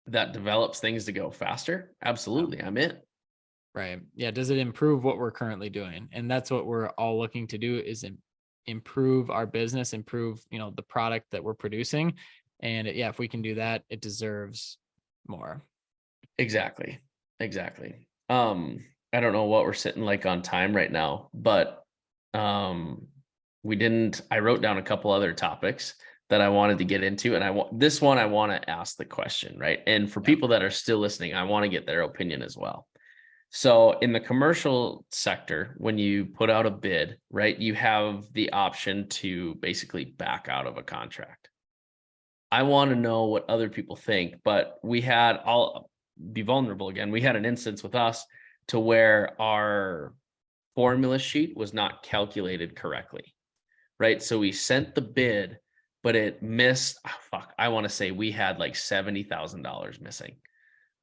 that develops things to go faster? Absolutely. I'm in. Right. Yeah. Does it improve what we're currently doing? And that's what we're all looking to do is improve our business, improve, the product that we're producing. And yeah, if we can do that, it deserves more. Exactly. Exactly. I don't know what we're sitting like on time right now, but um I wrote down a couple other topics that I wanted to get into, and this one I want to ask the question, right? And for Yeah. people that are still listening, I want to get their opinion as well. So in the commercial sector, when you put out a bid, right, you have the option to basically back out of a contract. I want to know what other people think, but I'll be vulnerable again. We had an instance with us to where our formula sheet was not calculated correctly, right? So we sent the bid, but it missed, I want to say we had like $70,000 missing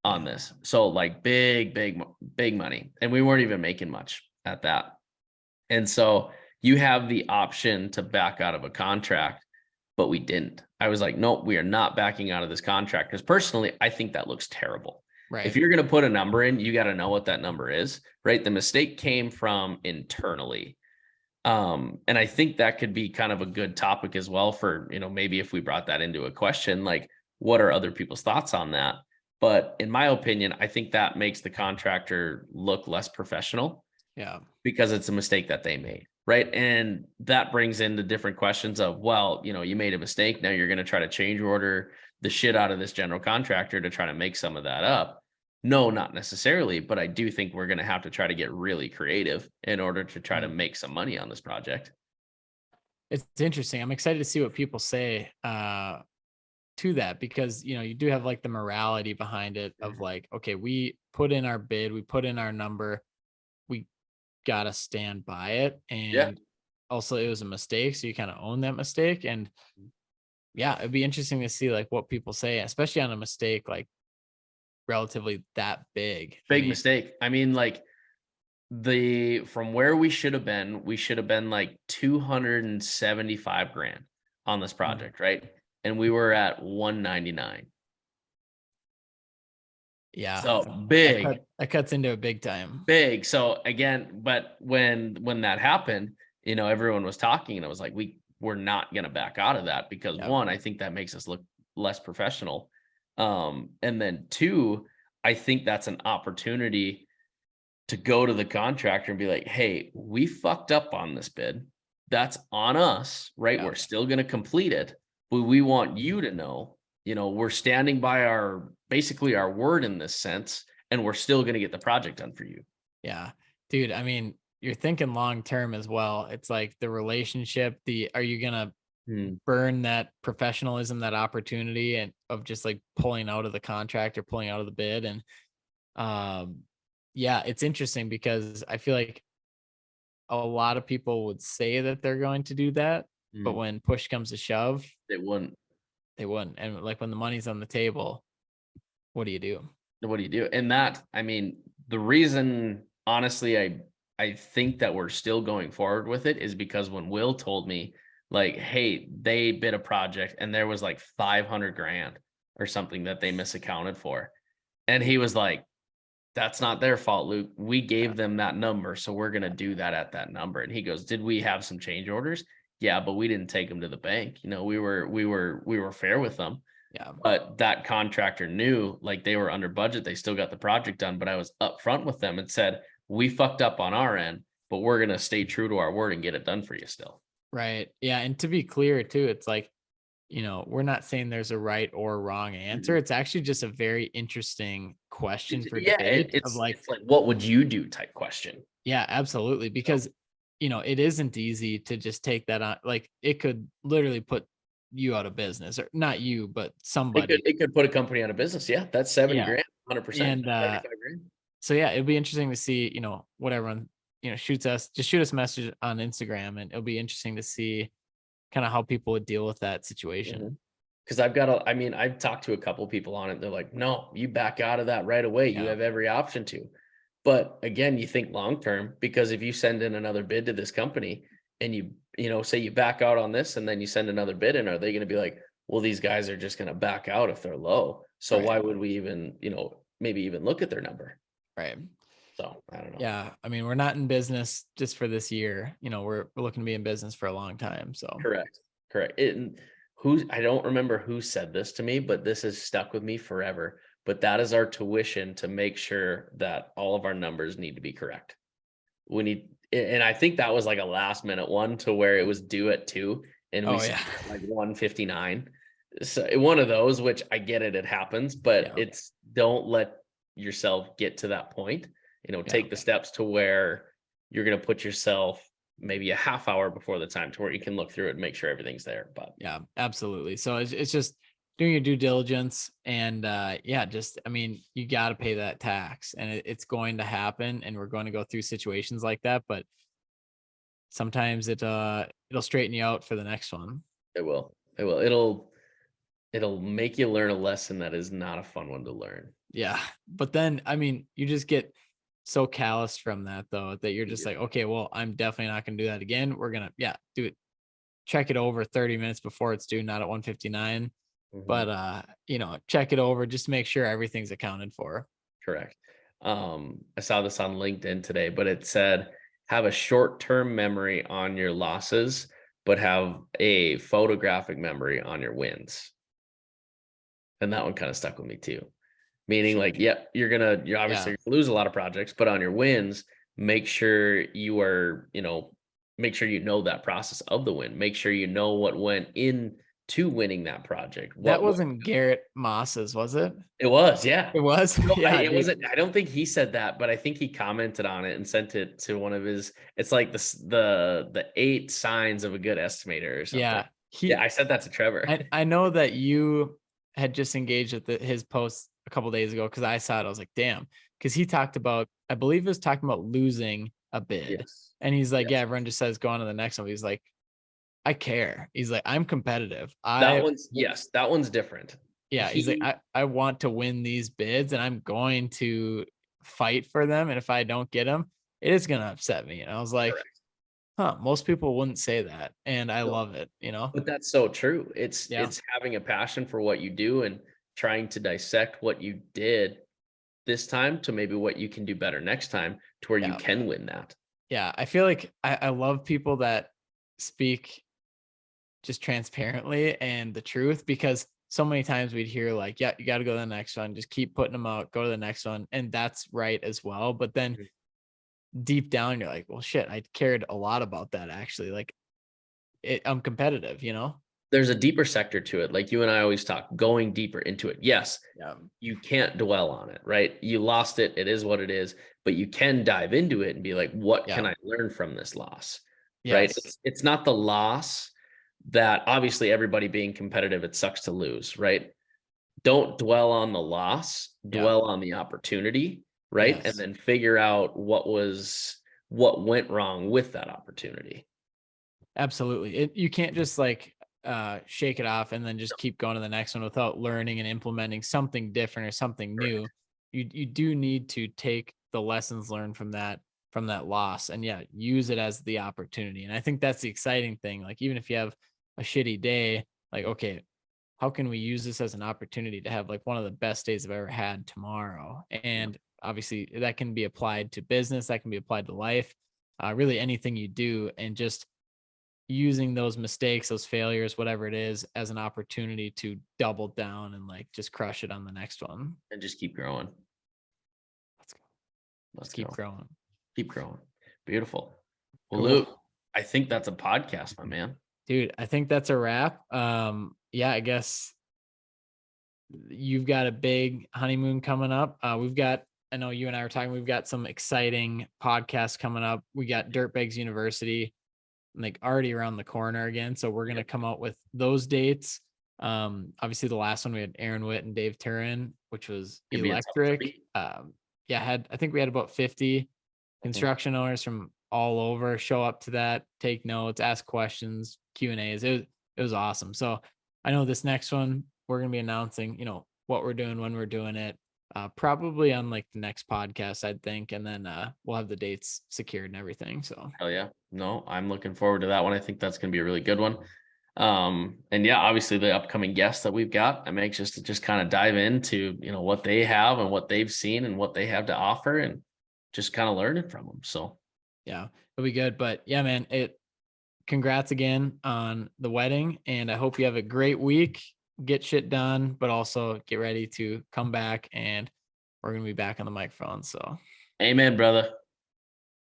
on Yeah. this. So like big money. And we weren't even making much at that. And so you have the option to back out of a contract, but we didn't. I was like, nope, we are not backing out of this contract. Because personally, I think that looks terrible. If Right. you're going to put a number in, you got to know what that number is, right? The mistake came from internally. And I think that could be kind of a good topic as well for, maybe if we brought that into a question, like what are other people's thoughts on that? But in my opinion, I think that makes the contractor look less professional Yeah. because it's a mistake that they made. Right. And that brings into different questions of, well, you made a mistake. Now you're going to try to change order the shit out of this general contractor to try to make some of that up. No, not necessarily. But I do think we're going to have to try to get really creative in order to try to Mm. make some money on this project. It's interesting. I'm excited to see what people say to that, because, you do have like the morality behind it of like, okay, we put in our bid, we put in our number, we gotta stand by it. Yeah. And also it was a mistake, so you kind of own that mistake. And yeah, it'd be interesting to see like what people say, especially on a mistake like relatively that big. I Big mean, mistake. I mean, like from where we should have been like 275 grand on this mm, project, right? And we were at 199. yeah, So that big, that cuts into a big time. big. So again, but when that happened, everyone was talking, and I was like, we're not gonna back out of that because Yeah. one, I think that makes us look less professional. And then two, I think that's an opportunity to go to the contractor and be like, hey, we fucked up on this bid. That's on us, right? Yeah. We're still gonna complete it, but we want you to know, we're standing by basically our word in this sense, and we're still gonna get the project done for you. Yeah. Dude, I mean, you're thinking long term as well. It's like the relationship, are you gonna Hmm. burn that professionalism, that opportunity, and of just like pulling out of the contract or pulling out of the bid? And um yeah, it's interesting because I feel like a lot of people would say that they're going to do that, but Hmm. when push comes to shove, They wouldn't. they wouldn't. And like when the money's on the table, what do you do? What do you do? And that, I mean, the reason, honestly, I think that we're still going forward with it is because when Will told me, like, hey, they bid a project and there was like 500 grand or something that they misaccounted for. And he was like, that's not their fault, Luke. We Yeah. gave them that number, so we're gonna do that at that number. And he goes, did we have some change orders? Yeah, but we didn't take them to the bank. We were fair with them. Yeah. But that contractor knew, like, they were under budget. They still got the project done. But I was upfront with them and said, we fucked up on our end, but we're gonna stay true to our word and get it done for you still. Right. Yeah. And to be clear too, it's like we're not saying there's a right or wrong answer. It's actually just a very interesting question for Yeah, debate of it's like, it's like, what would you do type question. yeah, absolutely. So Because, it isn't easy to just take that on. Like it could literally put you out of business, or not you, but somebody. it could put a company out of business. Yeah, that's 70 Yeah. grand, 100%, And 75 grand. so yeah, it'll be interesting to see, what everyone, shoots us, just shoot us a message on Instagram, and it'll be interesting to see kind of how people would deal with that situation. Because I mean, I've talked to a couple people on it. They're like, no, you back out of that right away. You Yeah. have every option to. But again, you think long term, because if you send in another bid to this company and say you back out on this and then you send another bid in, are they going to be like, well, these guys are just going to back out if they're low. So Right. why would we even, maybe even look at their number? Right. So I don't know. Yeah. I mean, we're not in business just for this year. We're looking to be in business for a long time. So Correct. Correct. I don't remember who said this to me, but this has stuck with me forever. But that is our tuition to make sure that all of our numbers need to be correct. And I think that was like a last minute one to where it was due at 2 and we oh sent yeah. it at like 1:59. So one of those, which I get it happens, but Yeah. don't let yourself get to that point. Yeah. Take the steps to where you're going to put yourself maybe a half hour before the time to where you can look through it and make sure everything's there. But Yeah, absolutely. So it's just doing your due diligence, and yeah, just, I mean, you got to pay that tax, and it's going to happen, and we're going to go through situations like that, but sometimes it'll straighten you out for the next one. it will. It will. It'll make you learn a lesson that is not a fun one to learn. Yeah. But then, I mean, you just get so calloused from that though, that you're just Yeah. like, okay, well, I'm definitely not going to do that again. We're going to, yeah, do it. Check it over 30 minutes before it's due, not at 1:59. Mhm. But check it over just to make sure everything's accounted for. Correct. I saw this on LinkedIn today, but it said have a short-term memory on your losses, but have a photographic memory on your wins. And that one kind of stuck with me too. Meaning like, yep, you're Yeah. obviously gonna lose a lot of projects, but on your wins, make sure you are, make sure you know that process of the win. Make sure you know what went into winning that project. That wasn't Garrett Moss's, was it? It was, yeah. It was? No, Yeah, it dude. wasn't. I don't think he said that, but I think he commented on it and sent it to one of his. It's like the 8 signs of a good estimator or something. Yeah. Yeah, I said that to Trevor. I know that you had just engaged with his post a couple days ago, because I saw it. I was like, damn. Because he talked about, I believe he was talking about losing a bid. Yes. And he's like, yeah, Yes. everyone just says go on to the next one. He's like, I care. He's like, I'm competitive. That one's different. Yeah, he's like, He I want to win these bids, and I'm going to fight for them. And if I don't get them, it is going to upset me. And I was like, Correct. huh, most people wouldn't say that. And I No, love it. but that's so true. It's Yeah. it's having a passion for what you do and trying to dissect what you did this time to maybe what you can do better next time to where you Yeah. can win that. Yeah. I feel like I love people that speak just transparently and the truth, because so many times we'd hear like, yeah, you got to go to the next one, just keep putting them out, go to the next one. And that's right as well. But then Mhm. deep down, you're like, well, shit, I cared a lot about that actually. Like I'm competitive. There's a deeper sector to it. Like you and I always talk, going deeper into it. Yes, Yeah. you can't dwell on it, right? You lost it. It is what it is, but you can dive into it and be like, what Yeah. can I learn from this loss? Right. Yes. It's not the loss that obviously everybody being competitive, it sucks to lose, right? Don't dwell on the loss, Yeah. dwell on the opportunity, right? And Yes. then figure out what went wrong with that opportunity. Absolutely. You can't just like shake it off and then just keep going to the next one without learning and implementing something different or something new. Correct. You do need to take the lessons learned from that loss, and yeah, use it as the opportunity. And I think that's the exciting thing. Like even if you have a shitty day, like, okay, how can we use this as an opportunity to have like one of the best days I've ever had tomorrow? Yeah. And obviously that can be applied to business, that can be applied to life, really anything you do. And just using those mistakes, those failures, whatever it is, as an opportunity to double down and like just crush it on the next one. And just keep growing. Let's go. Let's Keep go. growing. Keep growing. Beautiful. Well, Cool. Luke, I think that's a podcast, my man. Dude, I think that's a wrap. yeah, I guess you've got a big honeymoon coming up. I know you and I were talking, we've got some exciting podcasts coming up. We got Dirtbags University like already around the corner again. So we're going to come out with those dates. Obviously the last one we had Aaron Witt and Dave Turin, which was It'd be a tough electric. beat. I think we had about 50 construction owners from all over show up to that, take notes, ask questions, Q&As. It was awesome. So I know this next one, we're going to be announcing, what we're doing, when we're doing it, probably on like the next podcast, I'd think. And then we'll have the dates secured and everything. So Hell yeah. No, I'm looking forward to that one. I think that's going to be a really good one. And yeah, obviously the upcoming guests that we've got, I'm anxious to just kind of dive into, what they have and what they've seen and what they have to offer and just kind of learning from them. So yeah, it'll be good. But yeah, man, congrats again on the wedding. And I hope you have a great week, get shit done, but also get ready to come back and we're going to be back on the microphone. So amen, brother.